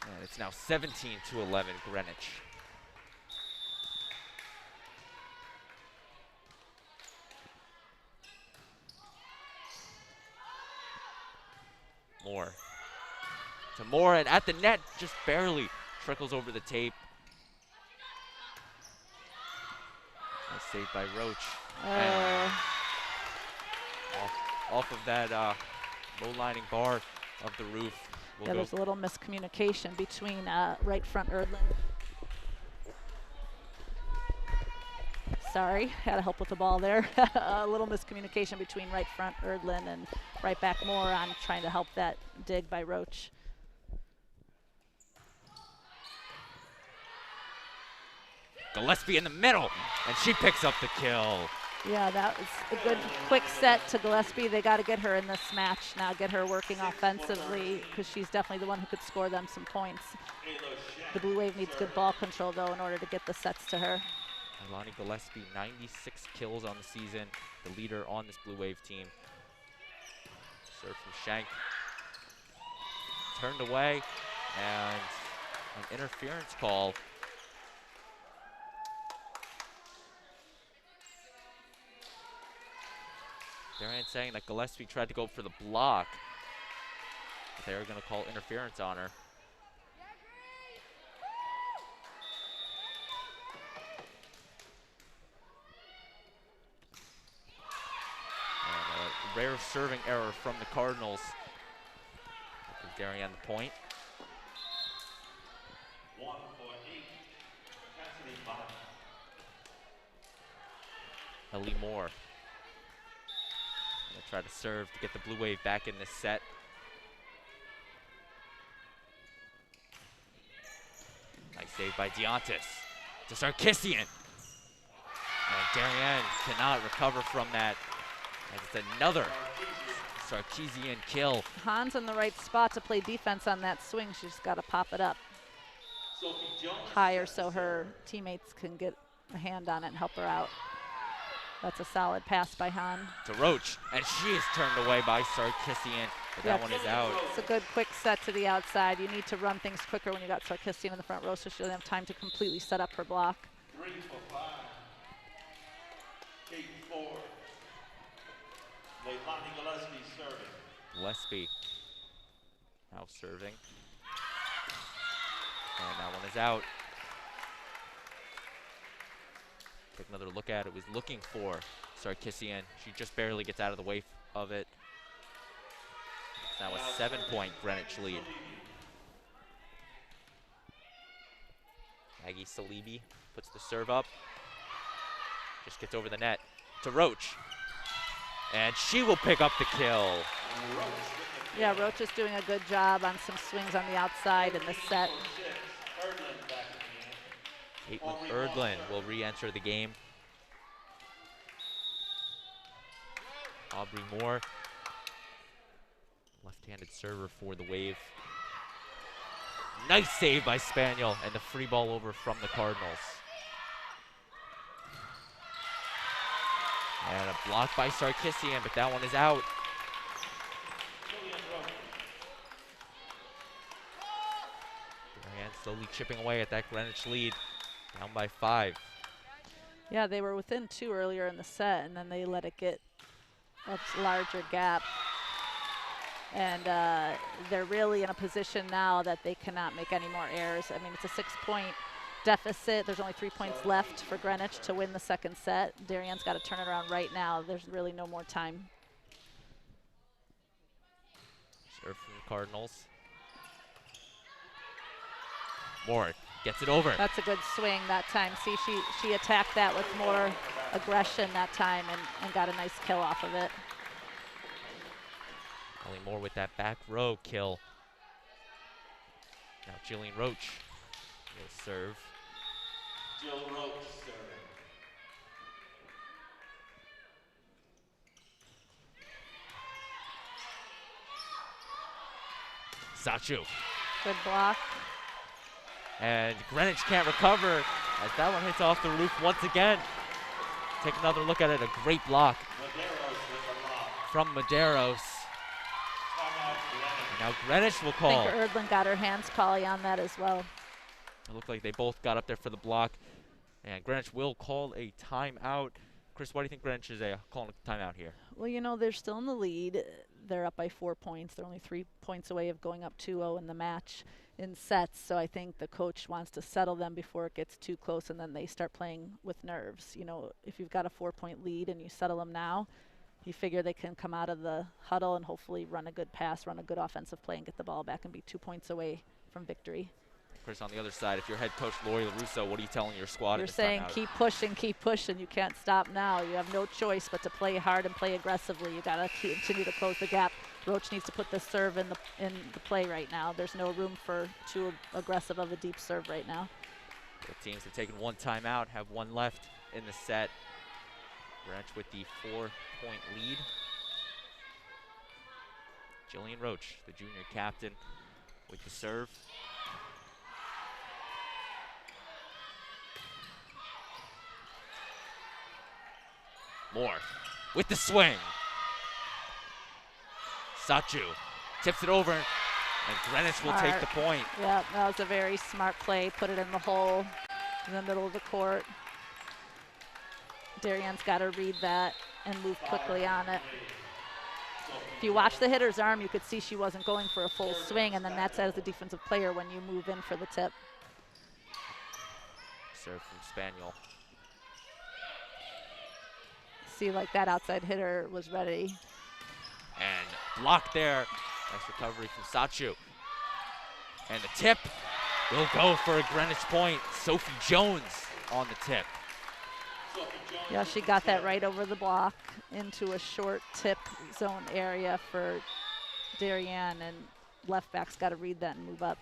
And it's now 17-11, Greenwich. Moore. To Moore, and at the net, just barely trickles over the tape. Nice save by Roach. And off of that low-lining bar of the roof. Yeah, there's a little miscommunication between right front Erdlin. Sorry, had to help with the ball there. A little miscommunication between right front Erdlin and right back Moore on trying to help that dig by Roach. Gillespie in the middle, and she picks up the kill. Yeah, that was a good quick set to Gillespie. They got to get her in this match now, get her working offensively, because she's definitely the one who could score them some points. The Blue Wave needs good ball control, though, in order to get the sets to her. Ilani Gillespie, 96 kills on the season, the leader on this Blue Wave team. Serve from Shank. Turned away, and an interference call. Darien saying that Gillespie tried to go for the block, but they were going to call interference on her. And a rare serving error from the Cardinals. Give Darien the point. 1 for 8. Cassidy Bond. Ellie Moore. Gonna try to serve to get the Blue Wave back in this set. Nice save by Deontis to Sarkisian. And Darien cannot recover from that. And it's another Sarkisian kill. Han's in the right spot to play defense on that swing. She's got to pop it up higher so her teammates can get a hand on it and help her out. That's a solid pass by Han. To Roach, and she is turned away by Sarkisian, but that one is out. It's a good quick set to the outside. You need to run things quicker when you got Sarkisian in the front row, so she doesn't have time to completely set up her block. 3 for 5. 8 4. Leilani Gillespie serving. Gillespie now serving. And that one is out. Take another look at it. Was looking for Sarkisian. She just barely gets out of the way of it. It's now a 7-point Greenwich lead. Maggie Salibi puts the serve up. Just gets over the net to Roach. And she will pick up the kill. Yeah, Roach is doing a good job on some swings on the outside in this set. Caitlin Erdlin will re-enter the game. Aubrey Moore, left-handed server for the Wave. Nice save by Spaniel, and the free ball over from the Cardinals. And a block by Sarkisian, but that one is out. Darien slowly chipping away at that Greenwich lead, down by 5. Yeah, they were within 2 earlier in the set, and then they let it get a larger gap. And they're really in a position now that they cannot make any more errors. I mean, it's a 6-point deficit. There's only 3 points left for Greenwich to win the second set. Darien's got to turn it around right now. There's really no more time. Serve from the Cardinals. Moore gets it over. That's a good swing that time. See, she attacked that with more aggression that time and got a nice kill off of it. Ellie Moore with that back row kill. Now Jillian Roach will serve. Jill Roach serving. Sachu. Good block. And Greenwich can't recover as that one hits off the roof once again. Take another look at it. A great block Medeiros with a block. from Medeiros. Timeout Greenwich. And now Greenwich will I call. think Erdlin got her hands probably on that as well. It looked like they both got up there for the block. And Greenwich will call a timeout. Chris, why do you think Greenwich is calling a timeout here? Well, you know, they're still in the lead. They're up by 4 points. They're only 3 points away of going up 2-0 in the match in sets. So I think the coach wants to settle them before it gets too close and then they start playing with nerves. You know, if you've got a 4-point lead and you settle them now, you figure they can come out of the huddle and hopefully run a good pass, run a good offensive play and get the ball back and be 2 points away from victory. Chris, on the other side, if you're head coach Lori LaRusso, what are you telling your squad? You're at this saying timeout? keep pushing. You can't stop now. You have no choice but to play hard and play aggressively. You got to continue to close the gap. Roach needs to put the serve in the play right now. There's no room for too aggressive of a deep serve right now. Both teams have taken one timeout, have one left in the set. Greenwich with the 4-point lead. Jillian Roach, the junior captain, with the serve. Moore with the swing. Sachu tips it over, and Greenwich will take the point. Yeah, that was a very smart play. Put it in the hole in the middle of the court. Darien's got to read that and move quickly on it. If you watch the hitter's arm, you could see she wasn't going for a full swing, and then that's as a defensive player when you move in for the tip. Serve from Spaniel. See, like that outside hitter was ready. And blocked there. Nice recovery from Sachu. And the tip will go for a Greenwich point. Sophie Jones on the tip. Yeah, she got that right over the block into a short tip zone area for Darien, and left back's got to read that and move up.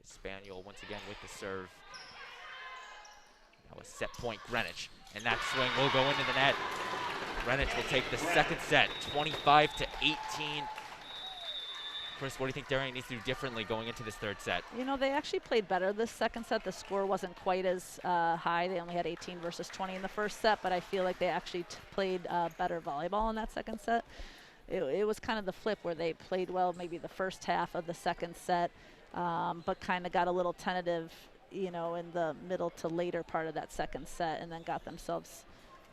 Spaniel once again with the serve. Now a set point Greenwich, and that swing will go into the net. Greenwich will take the second set, 25-18. Chris, what do you think Darien needs to do differently going into this third set? You know, they actually played better this second set. The score wasn't quite as high. They only had 18 versus 20 in the first set, but I feel like they actually played better volleyball in that second set. It was kind of the flip where they played well maybe the first half of the second set, but kind of got a little tentative, you know, in the middle to later part of that second set, and then got themselves,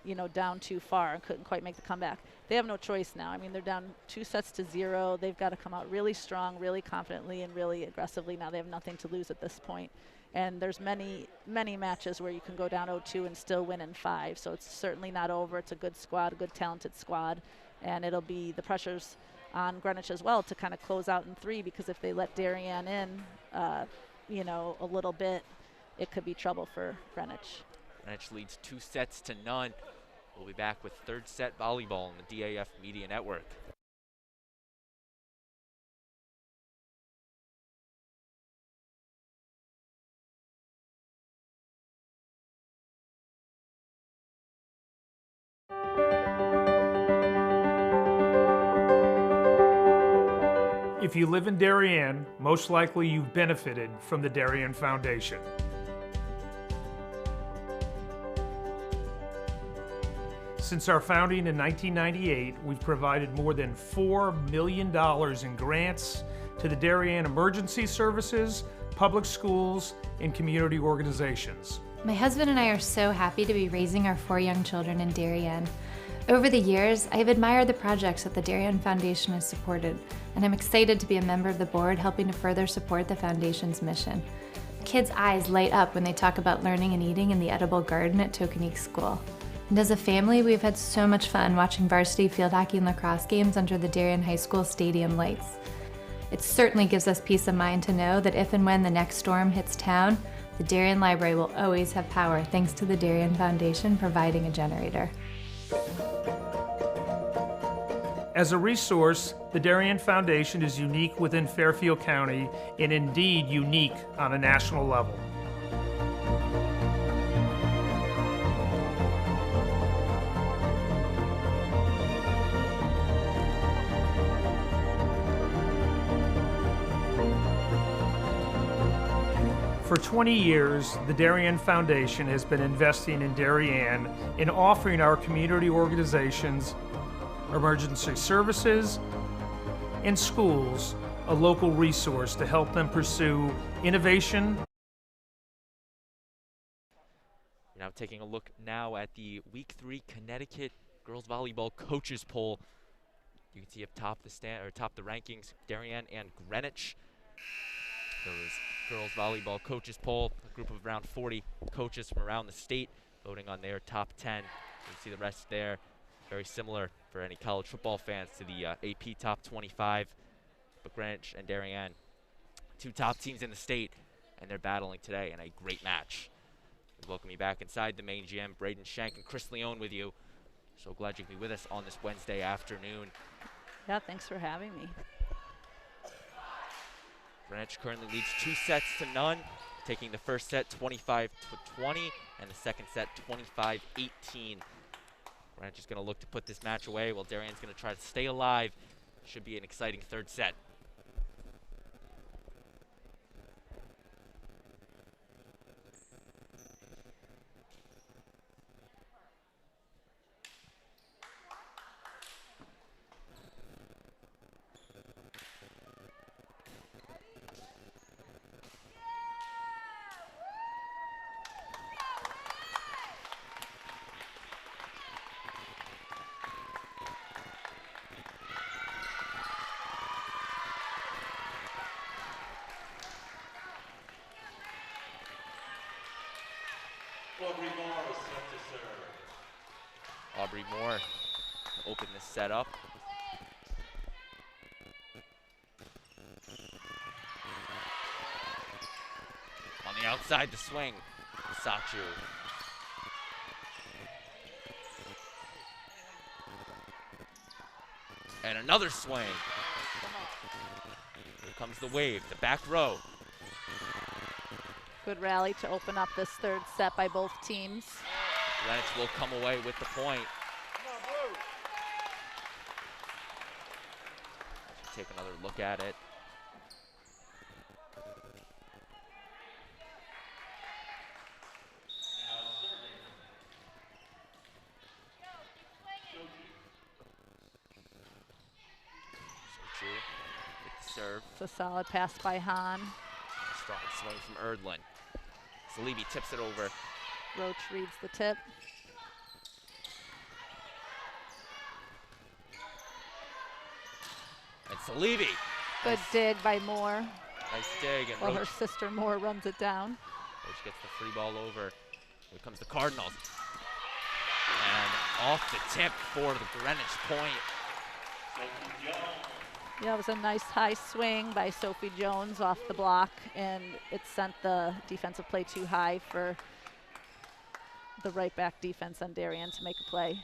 you know, down too far and couldn't quite make the comeback. They have no choice now. I mean, they're down 2-0. They've got to come out really strong, really confidently, and really aggressively. Now they have nothing to lose at this point. And there's many, many matches where you can go down 0-2 and still win in 5. So it's certainly not over. It's a good squad, a good talented squad. And it'll be the pressures on Greenwich as well to kind of close out in 3, because if they let Darien in, you know, a little bit, it could be trouble for Greenwich. Greenwich leads 2-0. We'll be back with third set volleyball on the DAF Media Network. If you live in Darien, most likely you've benefited from the Darien Foundation. Since our founding in 1998, we've provided more than $4 million in grants to the Darien Emergency Services, public schools, and community organizations. My husband and I are so happy to be raising our 4 young children in Darien. Over the years, I have admired the projects that the Darien Foundation has supported, and I'm excited to be a member of the board helping to further support the Foundation's mission. Kids' eyes light up when they talk about learning and eating in the edible garden at Tokenique School. And as a family, we've had so much fun watching varsity field hockey and lacrosse games under the Darien High School stadium lights. It certainly gives us peace of mind to know that if and when the next storm hits town, the Darien Library will always have power thanks to the Darien Foundation providing a generator. As a resource, the Darien Foundation is unique within Fairfield County and indeed unique on a national level. For 20 years, the Darien Foundation has been investing in Darien and offering our community organizations, emergency services, and schools a local resource to help them pursue innovation. We're now taking a look now at the Week 3 Connecticut Girls Volleyball Coaches Poll. You can see up top the rankings, Darien and Greenwich. Those Girls Volleyball Coaches Poll, a group of around 40 coaches from around the state voting on their top 10. You can see the rest there. Very similar for any college football fans to the AP Top 25. But Greenwich and Darien, 2 top teams in the state, and they're battling today in a great match. We welcome you back inside the main gym. Braden Shank and Chris Leone with you. So glad you can be with us on this Wednesday afternoon. Yeah, thanks for having me. Greenwich currently leads 2-0, taking the first set 25-20 and the second set 25-18. Greenwich is going to look to put this match away while Darien's going to try to stay alive. Should be an exciting third set. Aubrey Moore is set to serve. Aubrey Moore to open this set up. On the outside, the swing, Sachu. And another swing. Here comes the wave, the back row. Good rally to open up this third set by both teams. Greenwich will come away with the point. Take another look at it. Sochu with the serve. It's a solid pass by Han. Strong swing from Erdlin. Salibi tips it over. Roach reads the tip. And Salibi. Good dig by Moore. Nice dig. And While her Roach, sister Moore runs it down. Roach gets the free ball over. Here comes the Cardinals. And off the tip for the Greenwich point. Yeah, it was a nice high swing by Sophie Jones off the block, and it sent the defensive play too high for the right back defense on Darien to make a play.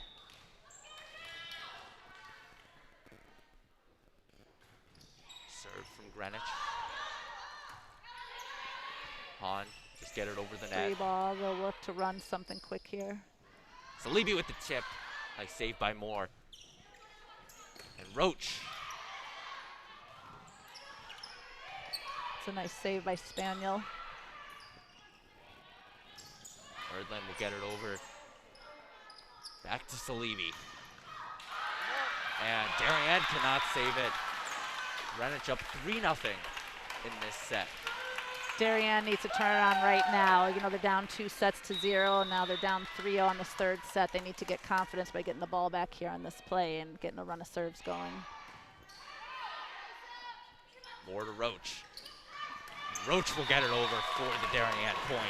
Serve from Greenwich. Han, just get it over the net. Free ball, they'll look to run something quick here. Salibi with the tip. Nice save by Moore. And Roach. It's a nice save by Spaniel. Erdlin will get it over. Back to Salibi. And Darien cannot save it. Greenwich up 3-0 in this set. Darien needs to turn it on right now. You know, they're down 2-0, and now they're down 3-0 on this third set. They need to get confidence by getting the ball back here on this play and getting a run of serves going. More to Roach. Roach will get it over for the Darien point.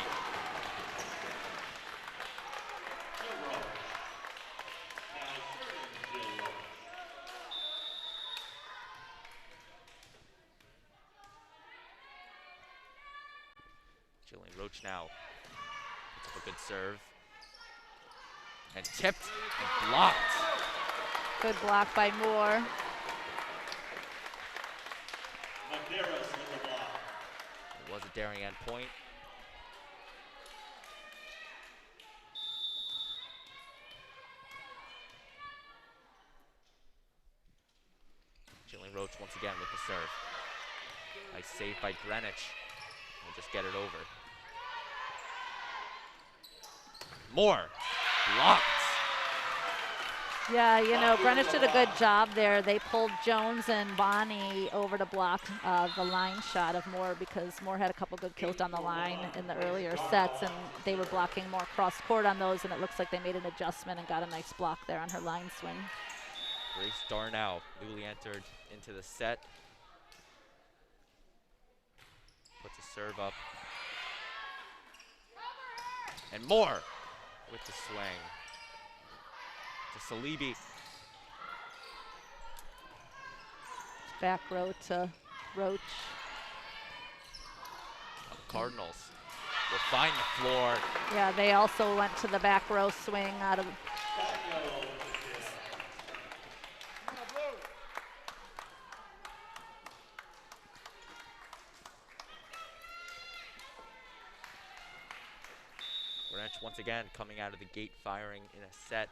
Jillian Roach now puts up a good serve. And tipped and blocked. Good block by Moore. It was a Darien point. Jillian Roach once again with the serve. Nice save by Greenwich. We'll just get it over. Moore blocked. Yeah, you know, Greenwich did a good job there. They pulled Jones and Bonnie over to block the line shot of Moore because Moore had a couple good kills down the line in the earlier sets, and they were blocking more cross court on those, and it looks like they made an adjustment and got a nice block there on her line swing. Grace Darnell, newly entered into the set. Puts a serve up. And Moore with the swing. To Salibi. Back row to Roach. The Cardinals will find the floor. Yeah, they also went to the back row swing out of. Greenwich once again coming out of the gate firing in a set.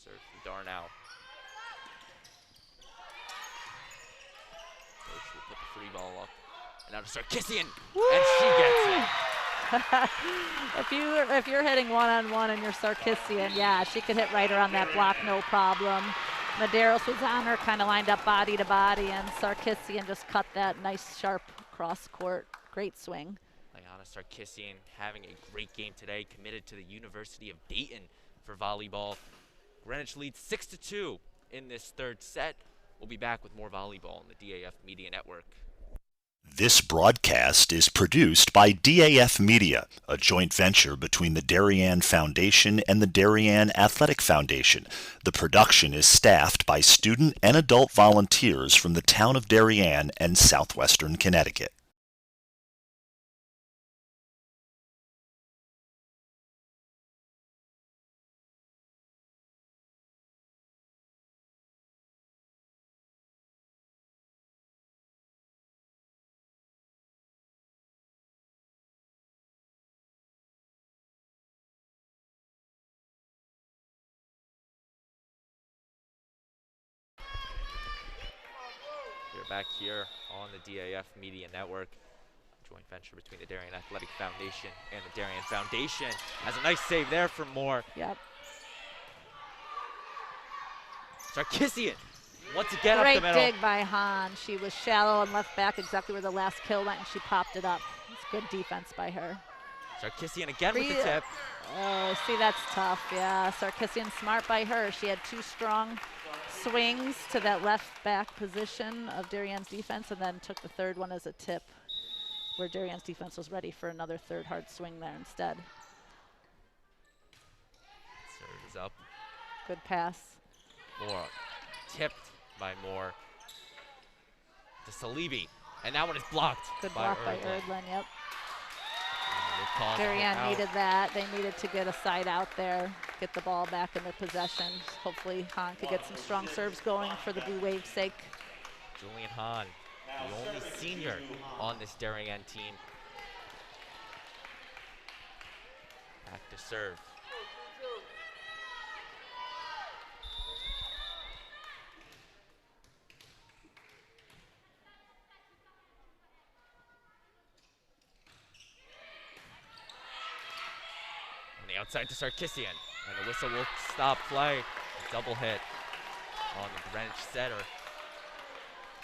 Serve from Darnell. Coach will put the free ball up. And now to Sarkisian, and she gets it. If you're hitting one-on-one and you're Sarkisian, yeah, she could hit right around that block, no problem. Medeiros was on her, kind of lined up body to body, and Sarkisian just cut that nice, sharp cross-court. Great swing. Liana Sarkisian having a great game today, committed to the University of Dayton for volleyball. Greenwich leads 6-2 in this third set. We'll be back with more volleyball on the DAF Media Network. This broadcast is produced by DAF Media, a joint venture between the Darien Foundation and the Darien Athletic Foundation. The production is staffed by student and adult volunteers from the town of Darien and southwestern Connecticut. Back here on the DAF Media Network, a joint venture between the Darien Athletic Foundation and the Darien Foundation. Has a nice save there for Moore. Yep. Sarkisian once again Great up the middle. dig by Hahn. She was shallow and left back exactly where the last kill went, and she popped it up. It's good defense by her. Sarkisian again with the tip. Oh, see, that's tough. Yeah, Sarkisian smart by her. She had two strong swings to that left back position of Darien's defense, and then took the third one as a tip where Darien's defense was ready for another third hard swing there instead. Serve is up. Good pass. Moore tipped by Moore to Salibi, and that one is blocked. Good by block by Erdlin, yep. And Darien needed that. They needed to get a side out there, get the ball back in their possession. Hopefully Hahn could get some strong serves going for the Blue Wave's sake. Julian Hahn, the only senior on this Darien team. Back to serve. On the outside to Sarkisian, and the whistle will stop play. A double hit on the Greenwich setter.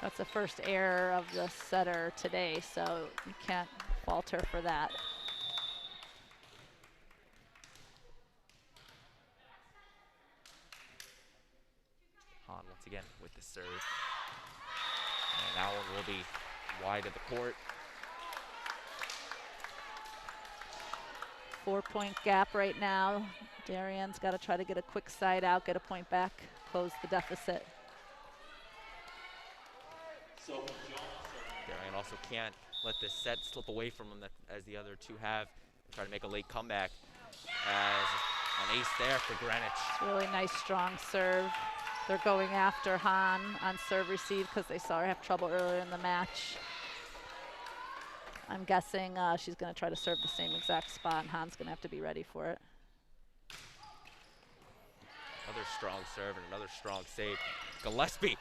That's the first error of the setter today, so you can't fault her for that. Hahn once again with the serve. And that one will be wide of the court. 4-point gap right now. Darien's got to try to get a quick side out, get a point back, close the deficit. Darien also can't let this set slip away from them as the other two have. Try to make a late comeback. As an ace there for Greenwich. It's really nice, strong serve. They're going after Hahn on serve receive because they saw her have trouble earlier in the match. I'm guessing she's going to try to serve the same exact spot, and Hahn's going to have to be ready for it. Another strong serve and another strong save. Gillespie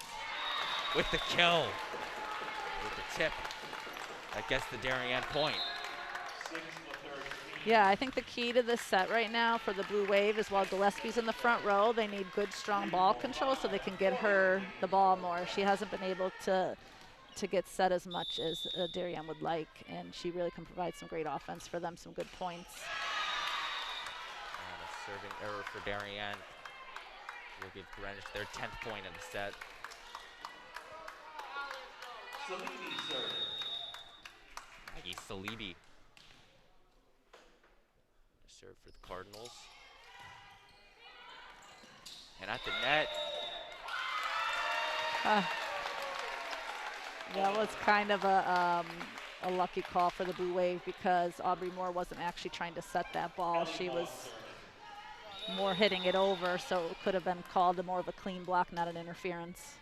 with the kill. With the tip. That gets the Darien point. Yeah, I think the key to this set right now for the Blue Wave is while Gillespie's in the front row, they need good, strong ball control so they can get her the ball more. She hasn't been able to get set as much as Darien would like, and she really can provide some great offense for them, some good points. And a serving error for Darien will give Greenwich their 10th point in the set. Maggie Salibi. Serve for the Cardinals. And at the net. That was kind of a lucky call for the Blue Wave because Aubrey Moore wasn't actually trying to set that ball. She was more hitting it over, so it could have been called more of a clean block, not an interference.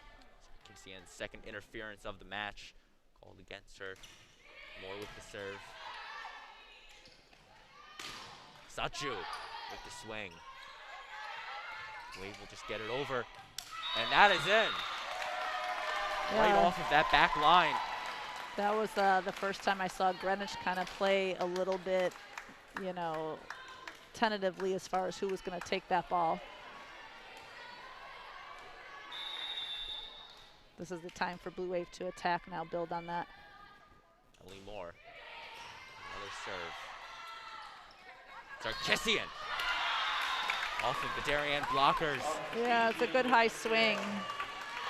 Sarkisian's second interference of the match called against her. Moore with the serve. Sachu with the swing. Wave will just get it over. And that is in. Right off of that back line. That was the first time I saw Greenwich kind of play a little bit, you know, tentatively as far as who was going to take that ball. This is the time for Blue Wave to attack now, build on that. Ellie Moore. Another serve. Sarkissian. Off of the Darien blockers. Yeah, it's a good high swing.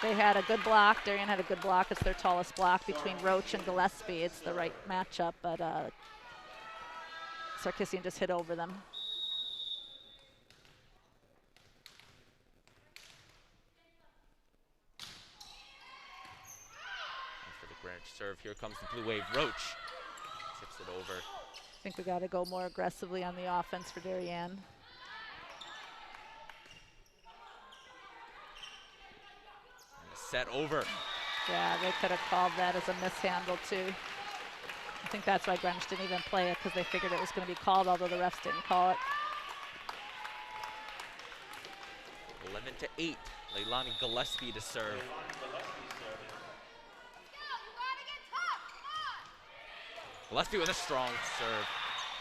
They had a good block. Darien had a good block. It's their tallest block between Roach and Gillespie. It's the right matchup, but Sarkissian just hit over them. After the Greenwich serve, here comes the Blue Wave. Roach tips it over. I think we got to go more aggressively on the offense for Darien. Set over. Yeah, they could have called that as a mishandle too. I think that's why Greenwich didn't even play it, because they figured it was going to be called, although the refs didn't call it. 11-8. Leilani Gillespie to serve. Gillespie with a strong serve.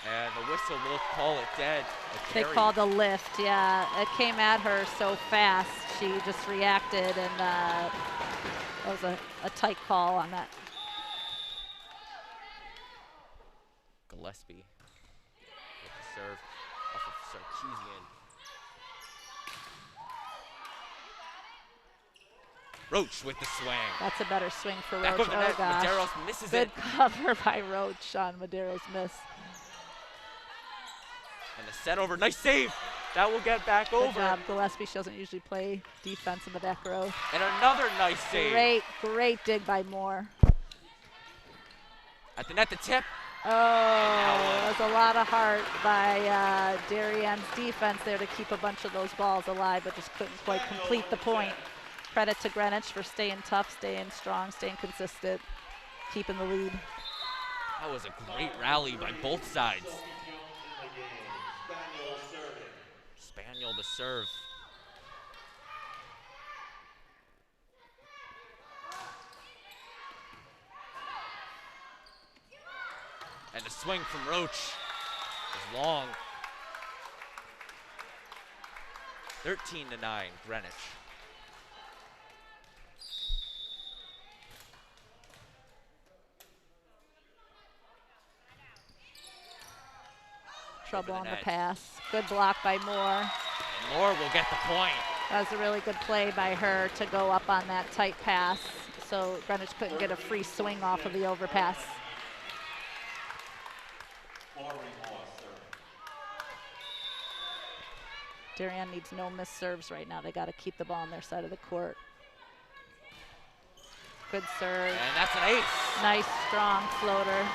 And the whistle will call it dead. They called a lift, yeah. It came at her so fast, she just reacted, and that was a tight call on that. Gillespie with the serve off of Sarkeesian. Roach with the swing. That's a better swing for Back Roach. over the net. Oh gosh. Medeiros misses Good it. cover by Roach on Medeiros' miss. And the set over. Nice save. That will get back Good over. job. Gillespie, she doesn't usually play defense in the back row. And another nice save. Great dig by Moore. At the net, the tip. Oh, that was a lot of heart by Darien's defense there to keep a bunch of those balls alive, but just couldn't quite complete the point. Credit to Greenwich for staying tough, staying strong, staying consistent, keeping the lead. That was a great rally by both sides. Spaniel to serve. And the swing from Roach is long. 13-9, Greenwich. Trouble on the net. pass. Good block by Moore. And Moore will get the point. That was a really good play by her to go up on that tight pass, so Greenwich couldn't get a free swing off of the overpass. Darien needs no missed serves right now. They got to keep the ball on their side of the court. Good serve. And that's an ace. Nice, strong floater.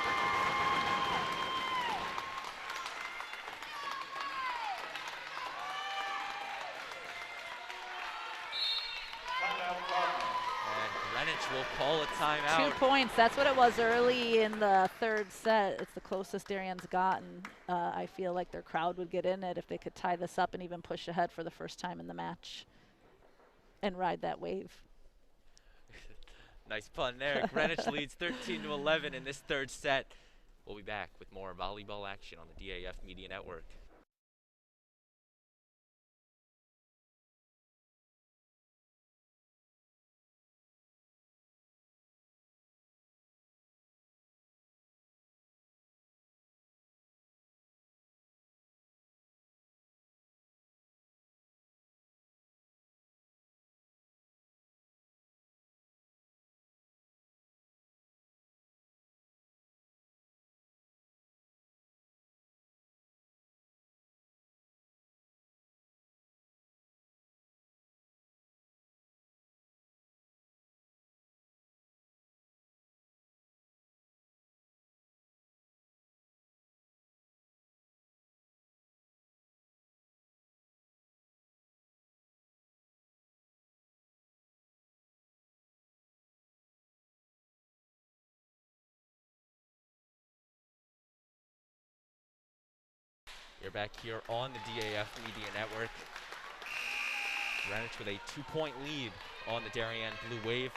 Will call a timeout. 2 points. That's what it was early in the third set. It's the closest Darien's gotten. I feel like their crowd would get in it if they could tie this up and even push ahead for the first time in the match and ride that wave. Nice pun there. Greenwich leads 13-11 in this third set. We'll be back with more volleyball action on the DAF Media Network. You're back here on the DAF Media Network. Greenwich with a 2-point lead on the Darien Blue Wave.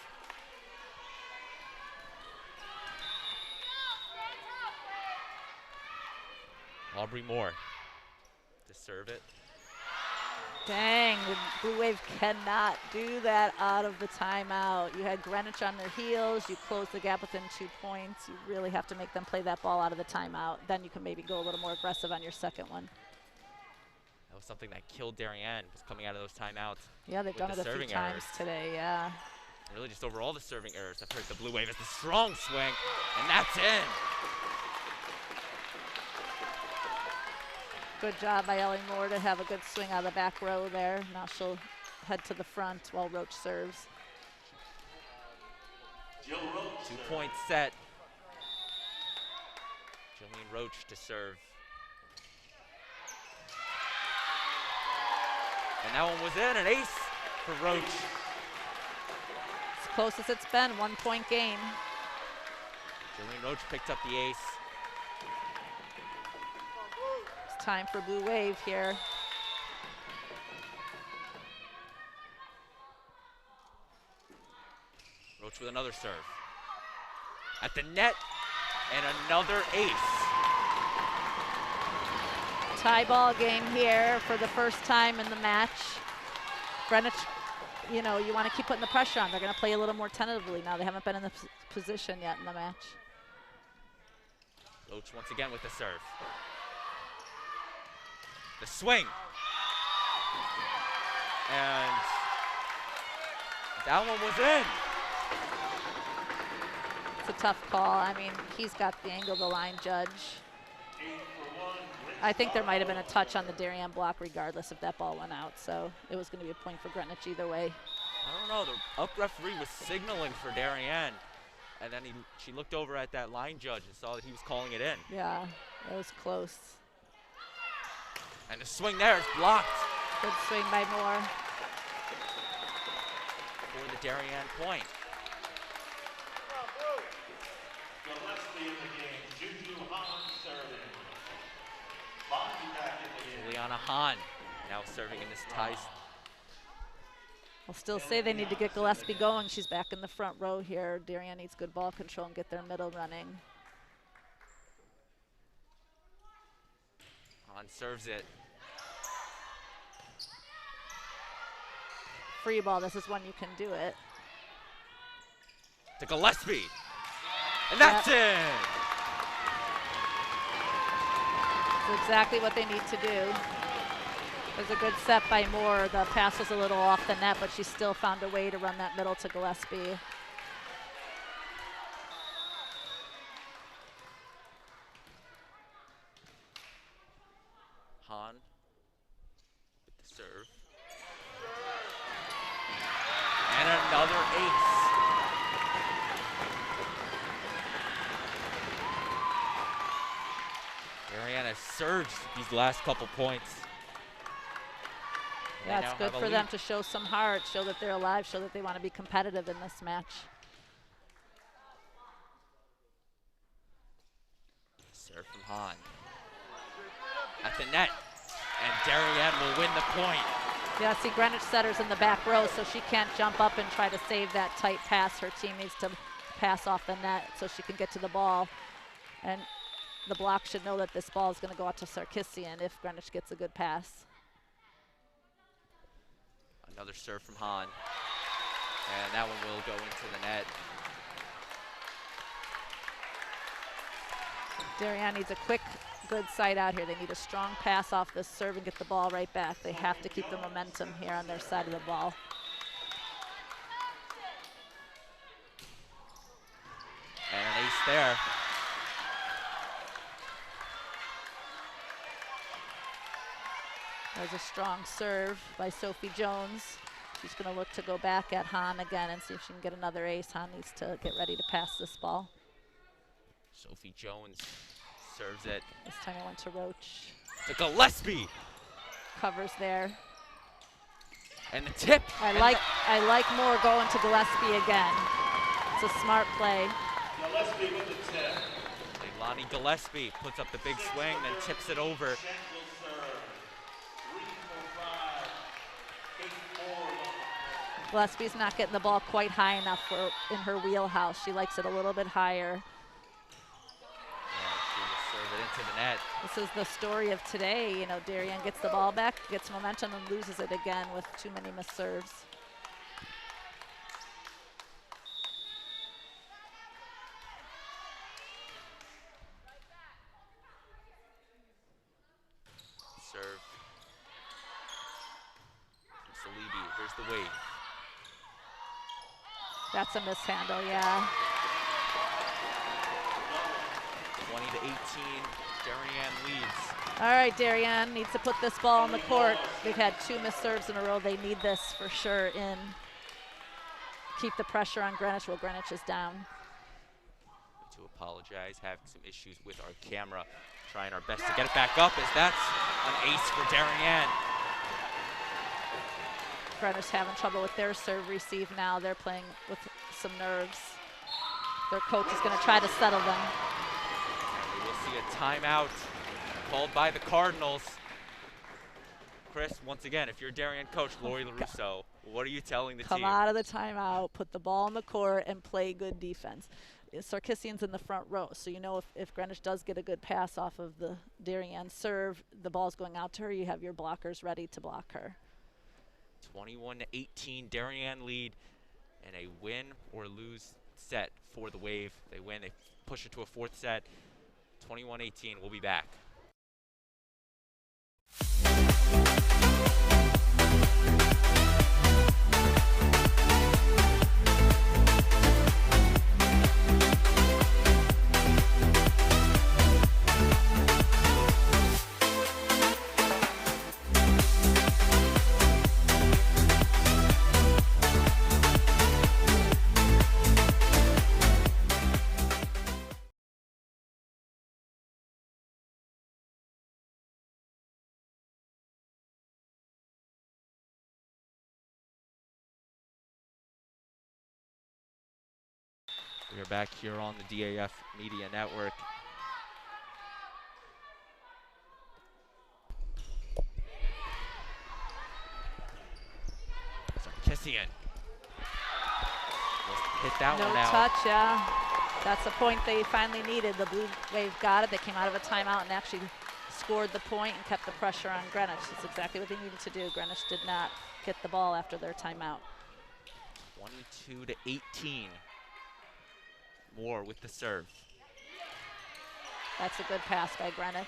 Aubrey Moore to serve it. Dang, the Blue Wave cannot do that out of the timeout. You had Greenwich on their heels. You closed the gap within 2 points. You really have to make them play that ball out of the timeout. Then you can maybe go a little more aggressive on your second one. That was something that killed Darien, was coming out of those timeouts. Yeah, they've done it a few times today, yeah. Really just over all the serving errors have hurt the Blue Wave. It's a strong swing, and that's in. Good job by Ellie Moore to have a good swing out of the back row there. Now she'll head to the front while Roach serves. 2-point set. Jillian Roach to serve. And that one was in, an ace for Roach. As close as it's been, 1-point game. Jillian Roach picked up the ace. It's time for Blue Wave here. Roach with another serve. At the net, and another ace. Tie ball game here for the first time in the match. Greenwich, you know, you want to keep putting the pressure on. They're going to play a little more tentatively now. They haven't been in the position yet in the match. Roach once again with the serve. The swing. And that one was in. It's a tough call. I mean, he's got the angle of the line judge. I think there might have been a touch on the Darien block regardless if that ball went out, so it was going to be a point for Greenwich either way. I don't know, the up referee was signaling for Darien, and then she looked over at that line judge and saw that he was calling it in. Yeah, it was close. And the swing there is blocked. Good swing by Moore. For the Darien point. Juliana Hahn now serving in this tie. I'll still say they need to get Gillespie going. She's back in the front row here. Darien needs good ball control and get their middle running. Hahn serves it. Free ball, this is when you can do it. To Gillespie. And that's in! That's exactly what they need to do. It was a good set by Moore. The pass was a little off the net, but she still found a way to run that middle to Gillespie. Hahn with the serve. And another ace. Darien has surged these last couple points. Yeah, it's good for them to show some heart, show that they're alive, show that they want to be competitive in this match. Serve from Hahn. At the net. And Darien will win the point. Yeah, see, Greenwich setter's in the back row, so she can't jump up and try to save that tight pass. Her team needs to pass off the net so she can get to the ball. And the block should know that this ball is going to go out to Sarkisian if Greenwich gets a good pass. Another serve from Hahn. And that one will go into the net. Darien needs a quick, good sight out here. They need a strong pass off this serve and get the ball right back. They have to keep the momentum here on their side of the ball. And an ace there. There's a strong serve by Sophie Jones. She's going to look to go back at Hahn again and see if she can get another ace. Hahn needs to get ready to pass this ball. Sophie Jones serves it. This time it went to Roach. To Gillespie. Covers there. And the tip. I like Moore going to Gillespie again. It's a smart play. Gillespie with the tip. Leilani Gillespie puts up the big swing, then tips it over Gillespie's not getting the ball quite high enough for in her wheelhouse. She likes it a little bit higher. She will serve it into the net. This is the story of today. You know, Darien gets the ball back, gets momentum, and loses it again with too many missed serves. Serve. Salibi, here's the wave. That's a mishandle, yeah. 20 to 18, Darien leads. All right, Darien needs to put this ball on the court. They've had 2 missed serves in a row. They need this for sure in. Keep the pressure on Greenwich while Greenwich is down. To apologize, having some issues with our camera. Trying our best to get it back up as that's an ace for Darien. Greenwich having trouble with their serve receive now. They're playing with some nerves. Their coach is going to try to settle them. And we will see a timeout called by the Cardinals. Chris, once again, if you're Darien coach, Lori LaRusso, what are you telling the team? Come out of the timeout, put the ball on the court, and play good defense. Sarkissian's in the front row, so you know if Greenwich does get a good pass off of the Darien serve, the ball's going out to her, you have your blockers ready to block her. 21 to 18, Darien lead, and a win or lose set for the Wave. They win, they push it to a 4th set. 21-18, we'll be back. We are back here on the DAF Media Network. Sarkissian. Hit that one out. No touch, yeah. That's the point they finally needed. The Blue Wave got it. They came out of a timeout and actually scored the point and kept the pressure on Greenwich. That's exactly what they needed to do. Greenwich did not get the ball after their timeout. 22 to 18. Moore with the serve. That's a good pass by Greenwich.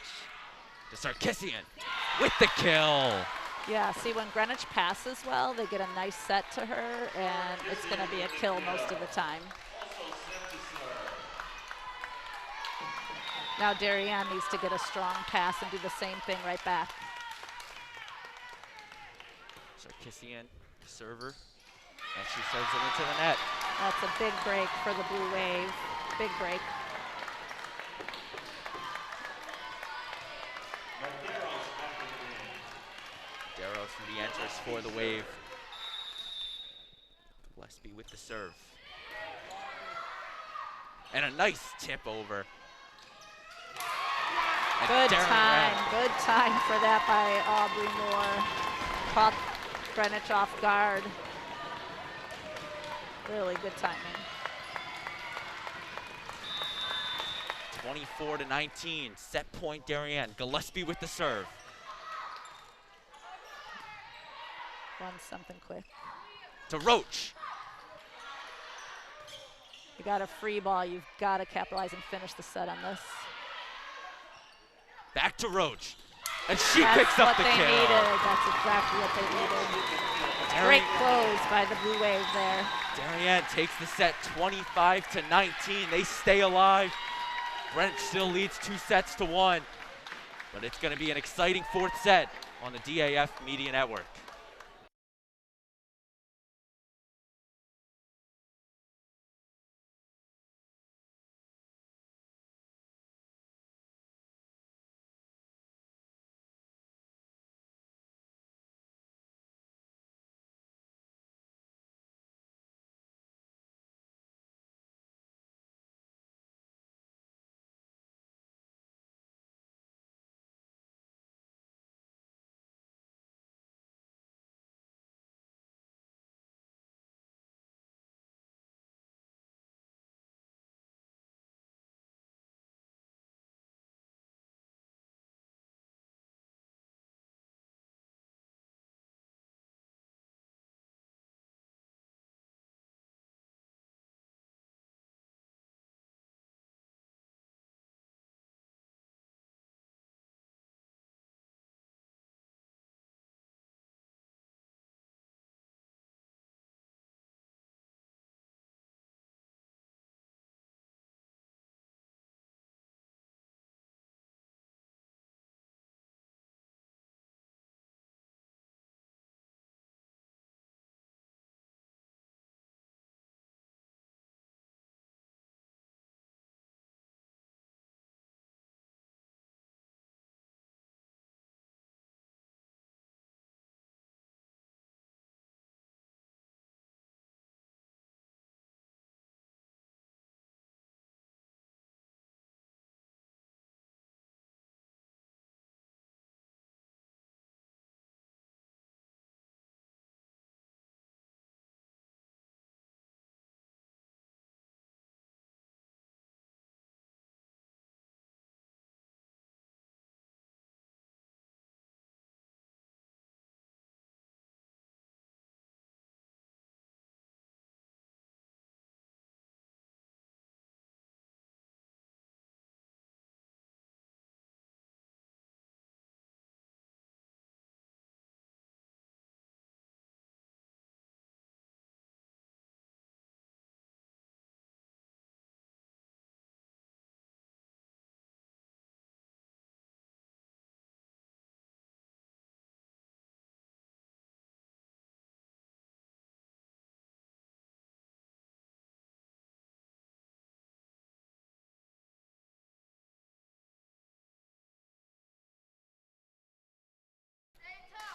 To Sarkissian with the kill. Yeah, see, when Greenwich passes well, they get a nice set to her, and it's going to be a kill most of the time. Now Darien needs to get a strong pass and do the same thing right back. Sarkissian, server, and she serves it into the net. That's a big break for the Blue Wave. Big break. Darrows re-enters for the Wave. Gillespie with the serve. And a nice tip over. And Good Darien time, Red. good time for that by Aubrey Moore. Caught Greenwich off guard. Really good timing. 24 to 19, set point Darien. Gillespie with the serve. Run something quick. To Roach. You got a free ball. You've got to capitalize and finish the set on this. Back to Roach. And she That's picks up what the they kill. needed. That's exactly what they needed. Great close by the Blue Wave there. Darien takes the set 25 to 19. They stay alive. Greenwich still leads 2-1, but it's going to be an exciting 4th set on the DAF Media Network.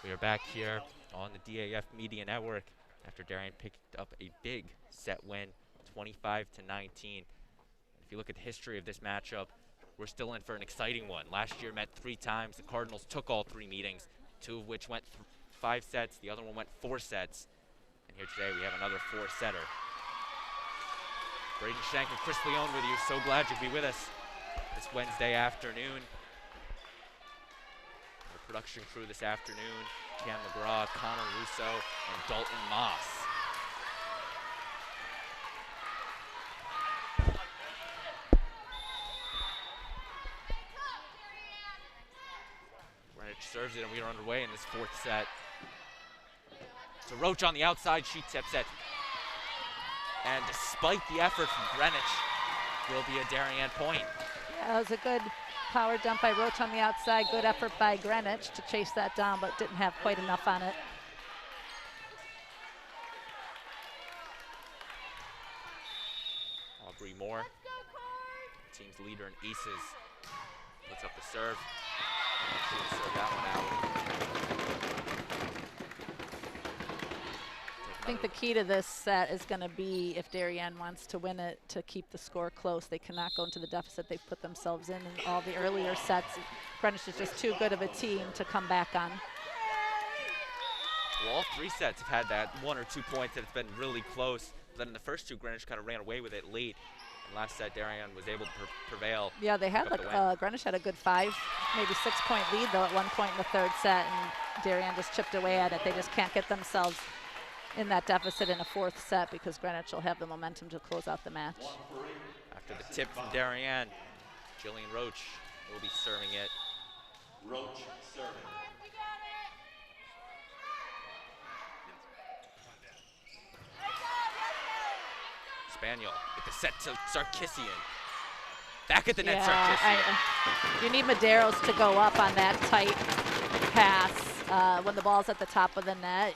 We are back here on the DAF Media Network after Darien picked up a big set win, 25-19. If you look at the history of this matchup, we're still in for an exciting one. Last year met 3 times. The Cardinals took all 3 meetings, 2 of which went 5 sets. The other one went 4 sets. And here today we have another 4-setter. Braden Shank and Chris Leone with you. So glad you'll be with us this Wednesday afternoon. The production crew this afternoon, Cam McGraw, Connor Russo, and Dalton Moss. Greenwich serves it, and we are underway in this 4th set. So Roach on the outside, she tips it. And despite the effort from Greenwich, will be a Darien point. Yeah, it was a good power dump by Roach on the outside. Good effort by Greenwich to chase that down, but didn't have quite enough on it. Aubrey Moore, team's leader in aces, puts up the serve. She will serve that one out. I think the key to this set is going to be, if Darien wants to win it, to keep the score close. They cannot go into the deficit they've put themselves in all the earlier sets. Greenwich is just too good of a team to come back on. Well, all 3 sets have had that 1 or 2 points that it's been really close. Then in the first 2, Greenwich kind of ran away with it late. And last set, Darien was able to prevail. Yeah, they had Greenwich had a good 5, maybe 6-point lead though at one point in the 3rd set, and Darien just chipped away at it. They just can't get themselves in that deficit in a 4th set because Greenwich will have the momentum to close out the match. After the tip from Darien, Jillian Roach will be serving it. Roach serving. Spaniel with the set to Sarkisian. Back at the net, Yeah, Sarkisian. you need Medeiros to go up on that tight pass when the ball's at the top of the net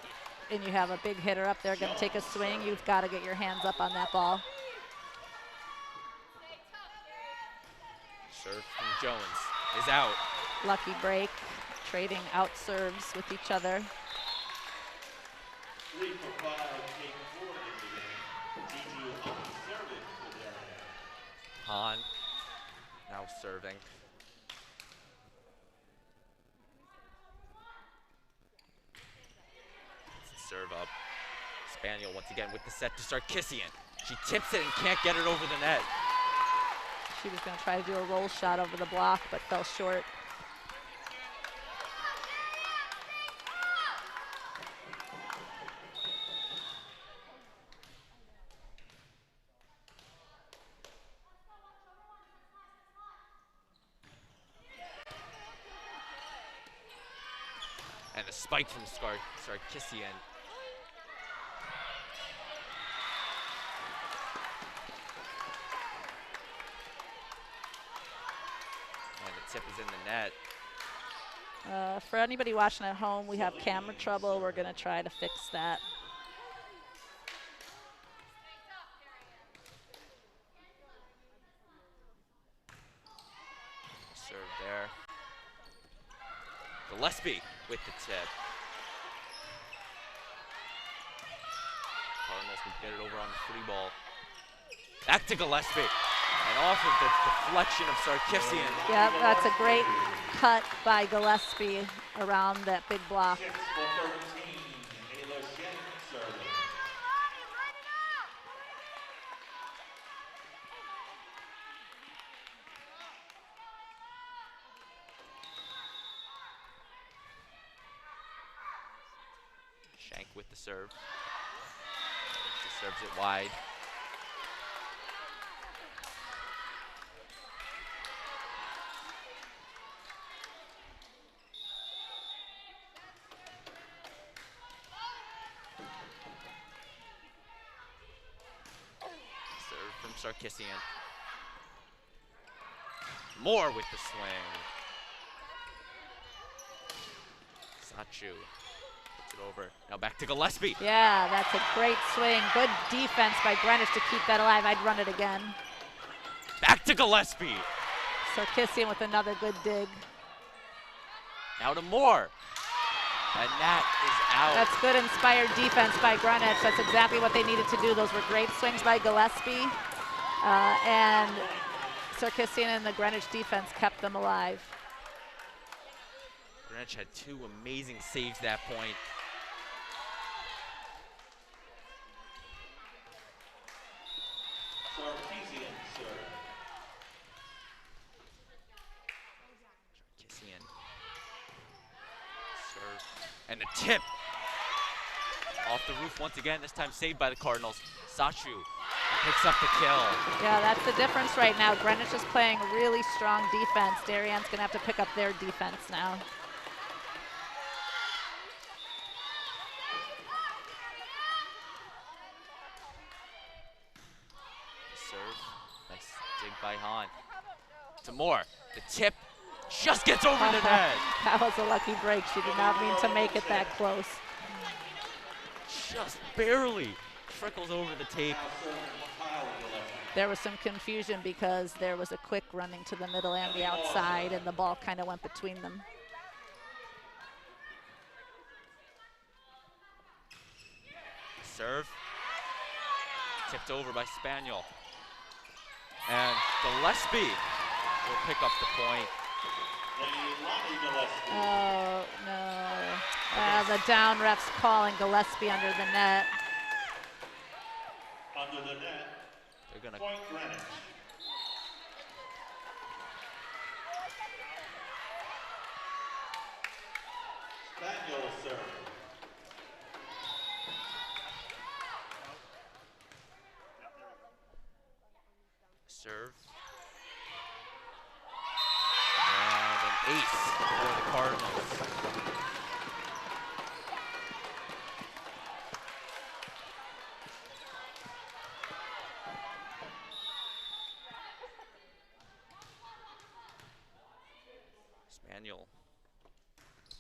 and you have a big hitter up there going to take a swing. You've got to get your hands up on that ball. Serve from Jones is out. Lucky break, trading out serves with each other. 3 for 5, take 4 in the game. Gigi Hahn serving for Darien. Hahn now serving. Serve up. Spaniel once again with the set to Sarkisian. She tips it and can't get it over the net. She was going to try to do a roll shot over the block, but fell short. And a spike from Sarkisian. And the tip is in the net. For anybody watching at home, we have camera trouble. We're going to try to fix that. Serve there. Gillespie with the tip. Cardinals would get it over on the free ball. Back to Gillespie. And off of the deflection of Sarkisian. Yeah, that's a great cut by Gillespie around that big block. 6 for 13, Ayla Shank serving. Shank with the serve. She serves it wide. Serve from Sarkisian. Moore with the swing. Sachu puts it over. Now back to Gillespie. Yeah, that's a great swing. Good defense by Greenwich to keep that alive. I'd run it again. Back to Gillespie. Sarkisian with another good dig. Now to Moore. And that is out. That's good inspired defense by Greenwich. That's exactly what they needed to do. Those were great swings by Gillespie. And Sarkisian and the Greenwich defense kept them alive. Greenwich had 2 amazing saves that point. Sarkisian serve. Sarkisian. Serve. And the tip. Off the roof once again, this time saved by the Cardinals. Sachu picks up the kill. Yeah, that's the difference right now. Greenwich is playing really strong defense. Darien's going to have to pick up their defense now. Serve. Nice dig by Hahn. To Moore. The tip just gets over the net. That was a lucky break. She did not mean to make it that close. Just barely trickles over the tape. There was some confusion because there was a quick running to the middle and the outside, and the ball kind of went between them. Serve. Tipped over by Spaniel. And Gillespie will pick up the point. Oh, no. The down ref's calling Gillespie under the net. Under the net. They're gonna Point Greenwich. Spaniel serve. serve. And an ace for the Cardinals. Spaniel.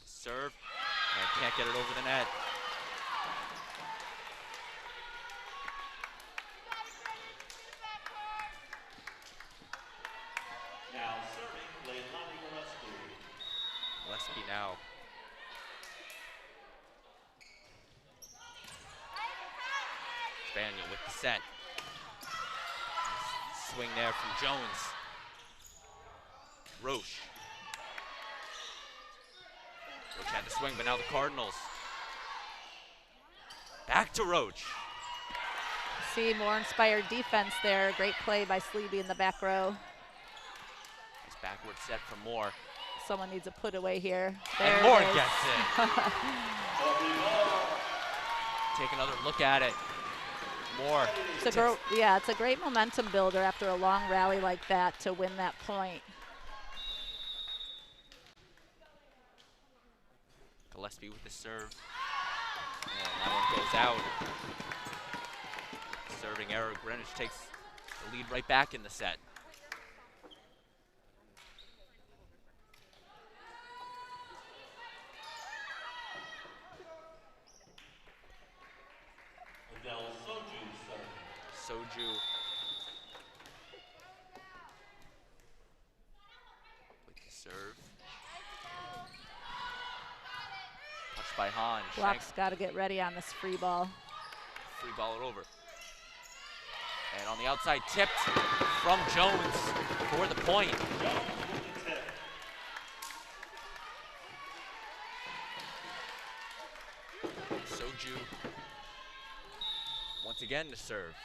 Serve. And can't get it over the net. Now serving Leilani Gillespie. Gillespie now. Spaniel with the set. Swing there from Jones. Roche. Roche had the swing, but now the Cardinals. Back to Roche. See more inspired defense there. Great play by Sleeby in the back row. Nice backward set from Moore. Someone needs a put away here. And There Moore it is. gets it. Take another look at it. Moore. It's a great momentum builder after a long rally like that to win that point. Gillespie with the serve. And that one goes out. Serving error. Greenwich takes the lead right back in the set. Adele Soju serve. Soju with the serve. Touched by Hahn. Block's got to get ready on this free ball. Free ball it over. And on the outside, tipped from Jones for the point. Soju once again to serve.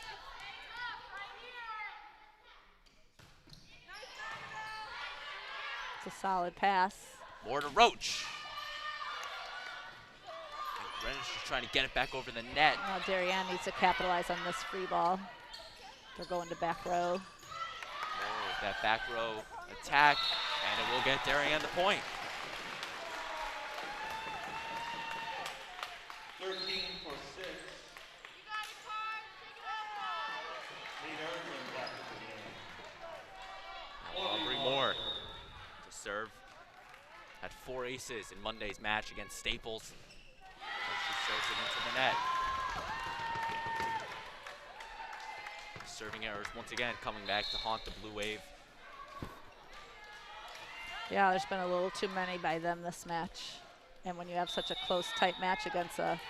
It's a solid pass. More to Roche. And Greenwich is trying to get it back over the net. Now Darien needs to capitalize on this free ball. They're going to back row. Moore with that back row attack, and it will get Darien the point. 13 for 6. Lead Irvin back to the game. Aubrey Moore to serve. Had 4 aces in Monday's match against Staples. And she serves it into the net. Serving errors once again coming back to haunt the Blue Wave. Yeah, there's been a little too many by them this match. And when you have such a close, tight match against a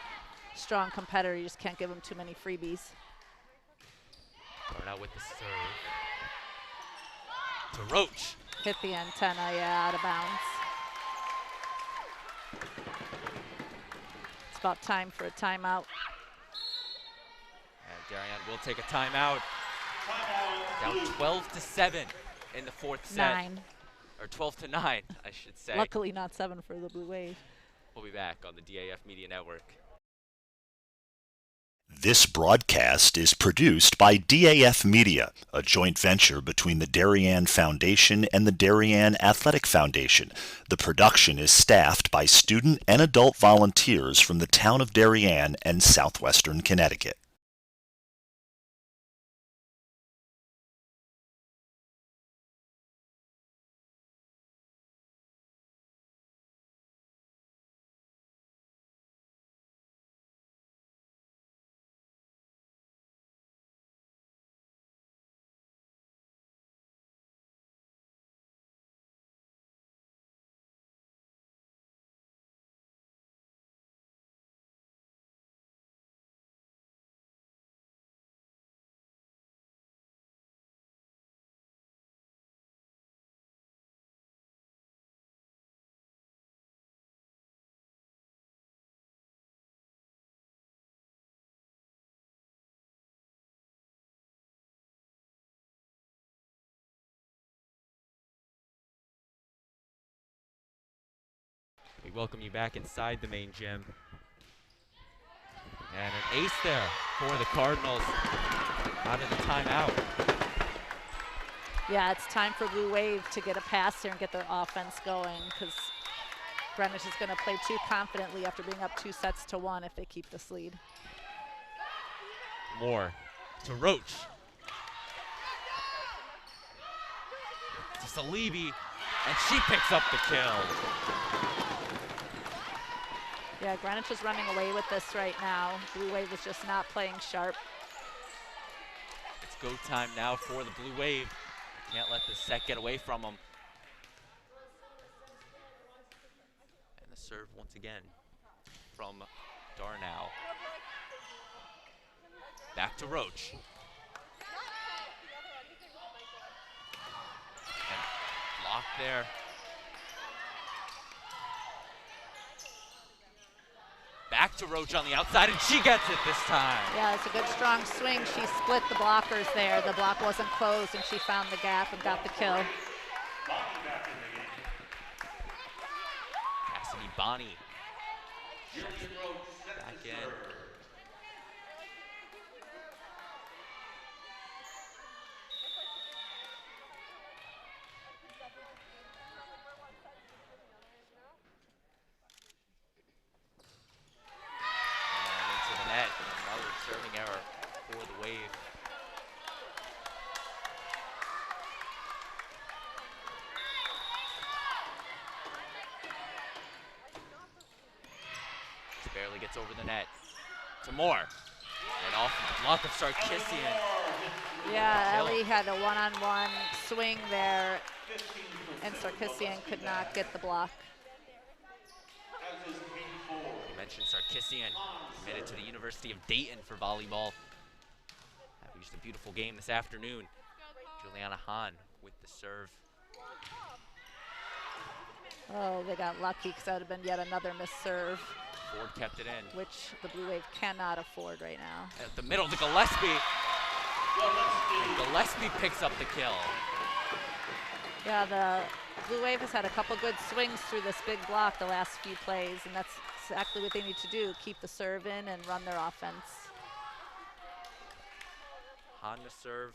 strong competitor, you just can't give them too many freebies. Start out with the serve. To Roach. Hit the antenna, yeah, out of bounds. It's about time for a timeout. And Darien will take a timeout. Down 12-7 in the fourth set. 9. Or 12-9, I should say. Luckily not 7 for the Blue Wave. We'll be back on the DAF Media Network. This broadcast is produced by DAF Media, a joint venture between the Darien Foundation and the Darien Athletic Foundation. The production is staffed by student and adult volunteers from the town of Darien and southwestern Connecticut. We welcome you back inside the main gym. And an ace there for the Cardinals out of the timeout. Yeah, it's time for Blue Wave to get a pass here and get their offense going, because Greenwich is going to play too confidently after being up 2-1 if they keep this lead. Moore to Roach. To Salibi, and she picks up the kill. Yeah, Greenwich is running away with this right now. Blue Wave is just not playing sharp. It's go time now for the Blue Wave. Can't let the set get away from them. And the serve once again from Darnell. Back to Roach. And block there. Back to Roach on the outside, and she gets it this time. Yeah, it's a good strong swing. She split the blockers there. The block wasn't closed, and she found the gap and got the kill. Cassidy Bonnie. Back in. Serving error for the Wave. Just barely gets over the net. To Moore. And off the block of Sarkisian. Yeah, Ellie had a one-on-one swing there, and Sarkisian could not get the block. You mentioned Sarkisian, committed to the University of Dayton for volleyball. Having just a beautiful game this afternoon. Juliana Hahn with the serve. Oh, they got lucky, because that would have been yet another missed serve. Ford kept it in. Which the Blue Wave cannot afford right now. At the middle to Gillespie. And Gillespie picks up the kill. Yeah, the Blue Wave has had a couple good swings through this big block the last few plays, and that's exactly what they need to do, keep the serve in and run their offense. Hahn to serve.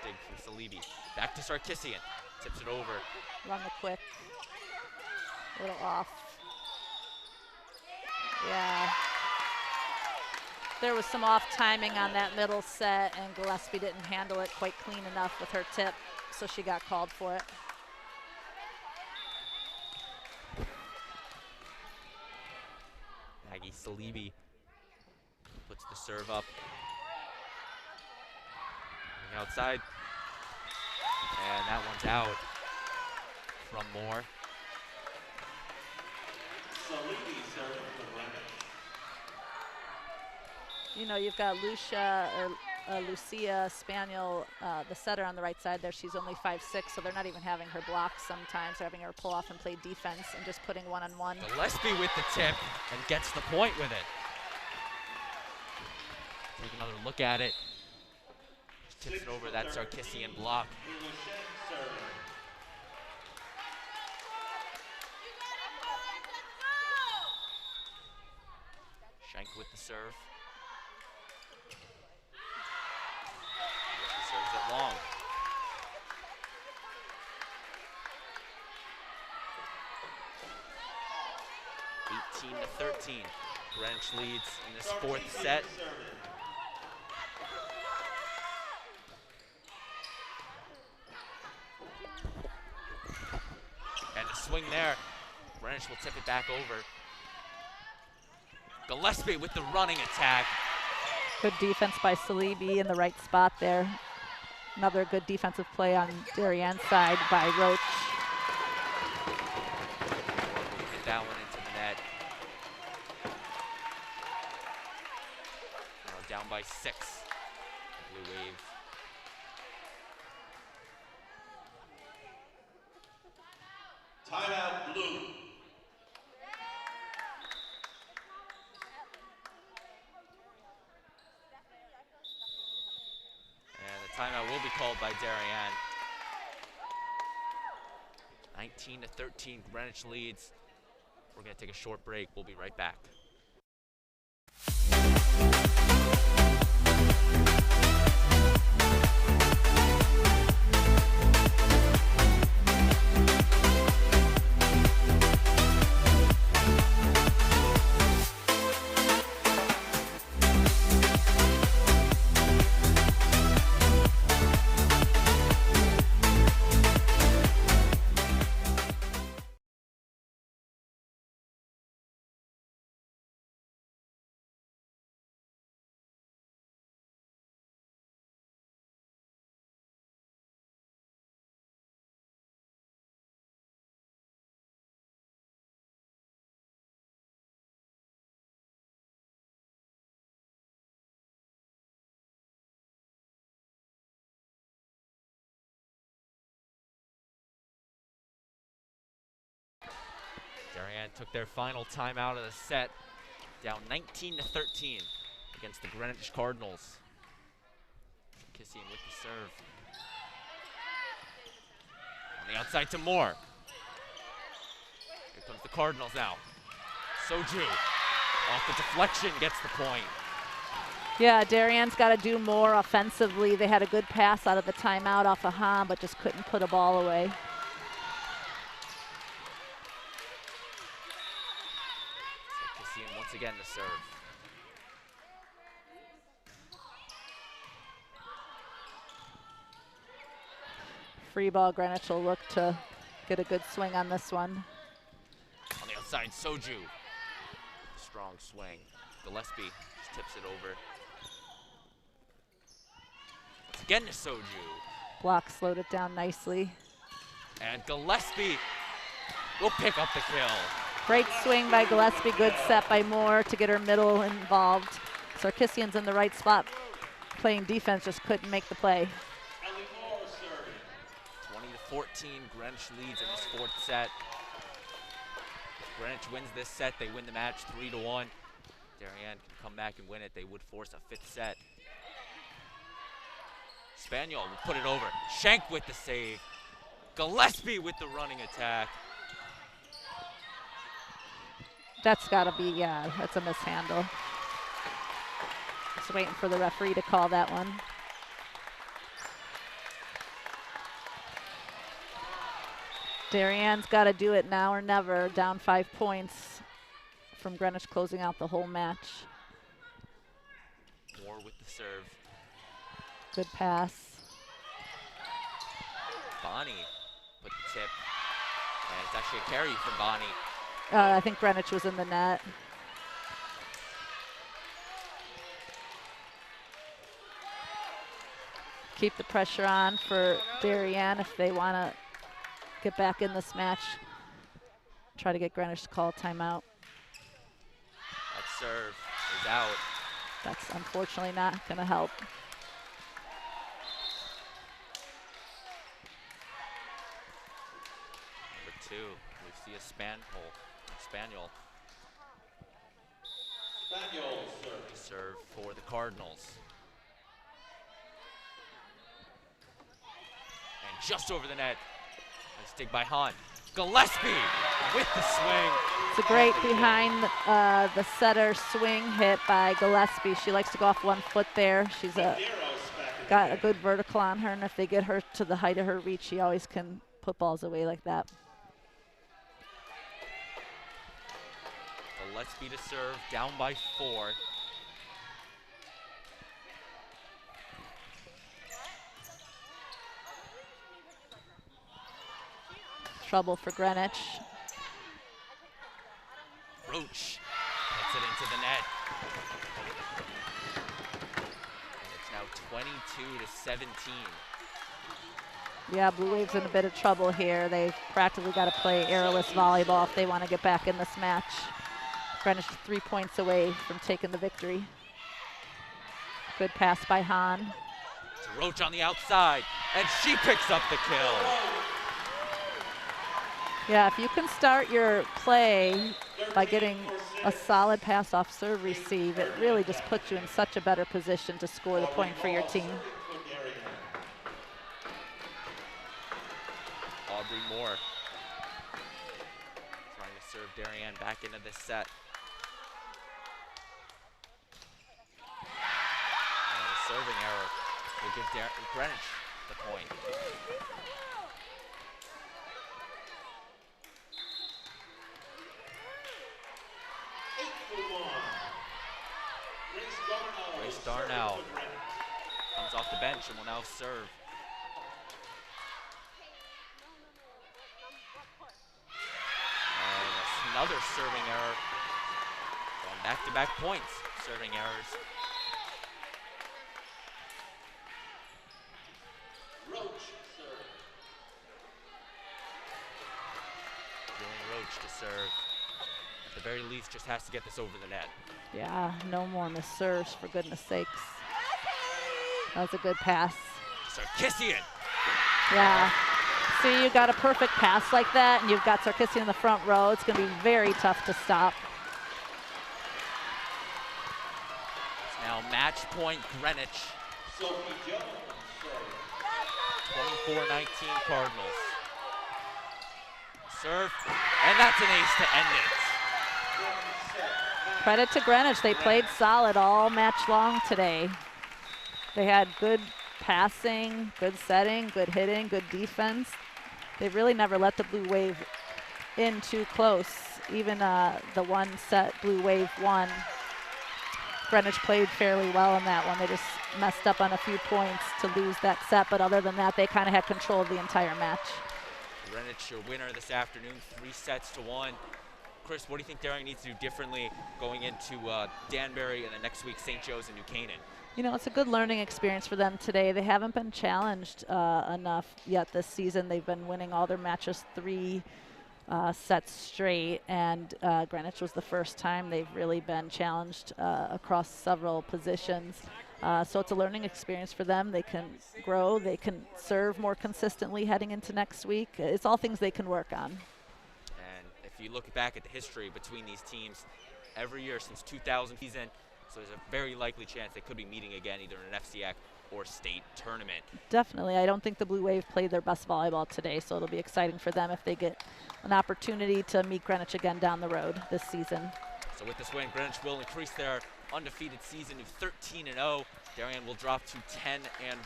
Stig from Salibi. Back to Sarkisian. Tips it over. Run the quick. A little off. Yeah. There was some off timing on that middle set, and Gillespie didn't handle it quite clean enough with her tip, so she got called for it. Maggie Salibi puts the serve up. Outside. And that one's out from Moore. You know, you've got Lucia Spaniel, the setter on the right side there. She's only 5'6", so they're not even having her block sometimes. They're having her pull off and play defense and just putting one-on-one. Gillespie with the tip and gets the point with it. Take another look at it. Tips it over that Sarkissian block. Schenk with the serve. Serves it long. (18-13). Greenwich leads in this fourth set. And a swing there. Greenwich will tip it back over. Gillespie with the running attack. Good defense by Salibi in the right spot there. Another good defensive play on Darien's side by Roach. Get that one into the net. Now down by 6. Blue Wave. Timeout, Blue. And the timeout will be called by Darien. 19-13, Greenwich leads. We're going to take a short break. We'll be right back. Darien took their final timeout of the set, down 19-13 against the Greenwich Cardinals. Sarkissian with the serve. On the outside to Moore. Here comes the Cardinals now. Soju, off the deflection, gets the point. Yeah, Darien's got to do more offensively. They had a good pass out of the timeout off of Hahn, but just couldn't put a ball away. Once again, the serve. Free ball, Greenwich will look to get a good swing on this one. On the outside, Soju. Strong swing. Gillespie just tips it over. Once again to Soju. Block slowed it down nicely. And Gillespie will pick up the kill. Great swing by Gillespie, good set by Moore to get her middle involved. Sarkissian's in the right spot, playing defense, just couldn't make the play. 20-14, Greenwich leads in this fourth set. If Greenwich wins this set, they win the match 3-1. Darien can come back and win it. They would force a fifth set. Spaniel will put it over. Schenk with the save. Gillespie with the running attack. That's got to be, yeah, that's a mishandle. Just waiting for the referee to call that one. Darien's got to do it now or never. Down 5 points from Greenwich closing out the whole match. Moore with the serve. Good pass. Bonnie with the tip. And it's actually a carry from Bonnie. I think Greenwich was in the net. Keep the pressure on for Darien if they want to get back in this match. Try to get Greenwich to call a timeout. That serve is out. That's unfortunately not going to help. Number 2, Lucia Spaniel. Spaniel serve. Serve for the Cardinals. And just over the net. Nice dig by Hahn. Gillespie with the swing. It's a great behind the setter swing hit by Gillespie. She likes to go off one foot there. She's got a good vertical on her, and if they get her to the height of her reach, she always can put balls away like that. Gillespie to serve, down by 4. Trouble for Greenwich. Roach puts it into the net. And it's now 22-17. Yeah, Blue Wave's in a bit of trouble here. They've practically got to play airless volleyball if they want to get back in this match. Greenwich is 3 points away from taking the victory. Good pass by Hahn. It's Roach on the outside, and she picks up the kill. Yeah, if you can start your play by getting a solid pass off serve receive, it really just puts you in such a better position to score the point for your team. Aubrey Moore trying to serve Darien back into this set. And a serving error will give Greenwich the point. Grace Darnell comes off the bench and will now serve. And another serving error. Going back-to-back points, serving errors. Julian Roach to serve. At the very least, just has to get this over the net. Yeah, no more missed serves, for goodness sakes. That was a good pass. Sarkisian. Yeah. See, you got a perfect pass like that, and you've got Sarkisian in the front row. It's going to be very tough to stop. It's now match point Greenwich. 24-19 Cardinals. Serve, and that's an ace to end it. Credit to Greenwich. They played solid all match long today. They had good passing, good setting, good hitting, good defense. They really never let the Blue Wave in too close. Even the one set Blue Wave won, Greenwich played fairly well in that one. They just messed up on a few points to lose that set, but other than that, they kind of had control of the entire match. Greenwich, your winner this afternoon, 3-1. Chris, what do you think Darien needs to do differently going into Danbury and then next week St. Joe's and New Canaan? You know, it's a good learning experience for them today. They haven't been challenged enough yet this season. They've been winning all their matches 3 sets straight, and Greenwich was the first time they've really been challenged across several positions. So it's a learning experience for them. They can grow, they can serve more consistently heading into next week. It's all things they can work on. And if you look back at the history between these teams, every year since 2000 season, so there's a very likely chance they could be meeting again either in an FCIAC or state tournament. Definitely. I don't think the Blue Wave played their best volleyball today, so it'll be exciting for them if they get an opportunity to meet Greenwich again down the road this season. So with this win, Greenwich will increase their undefeated season to 13-0. Darien will drop to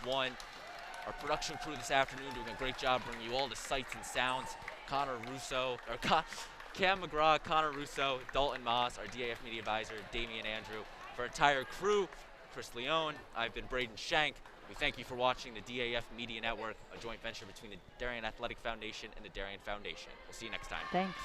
10-1. Our production crew this afternoon doing a great job bringing you all the sights and sounds. Cam McGraw, Connor Russo, Dalton Moss, our DAF Media Advisor, Damian Andrew. For our entire crew, Chris Leone, I've been Braden Shank. We thank you for watching the DAF Media Network, a joint venture between the Darien Athletic Foundation and the Darien Foundation. We'll see you next time. Thanks.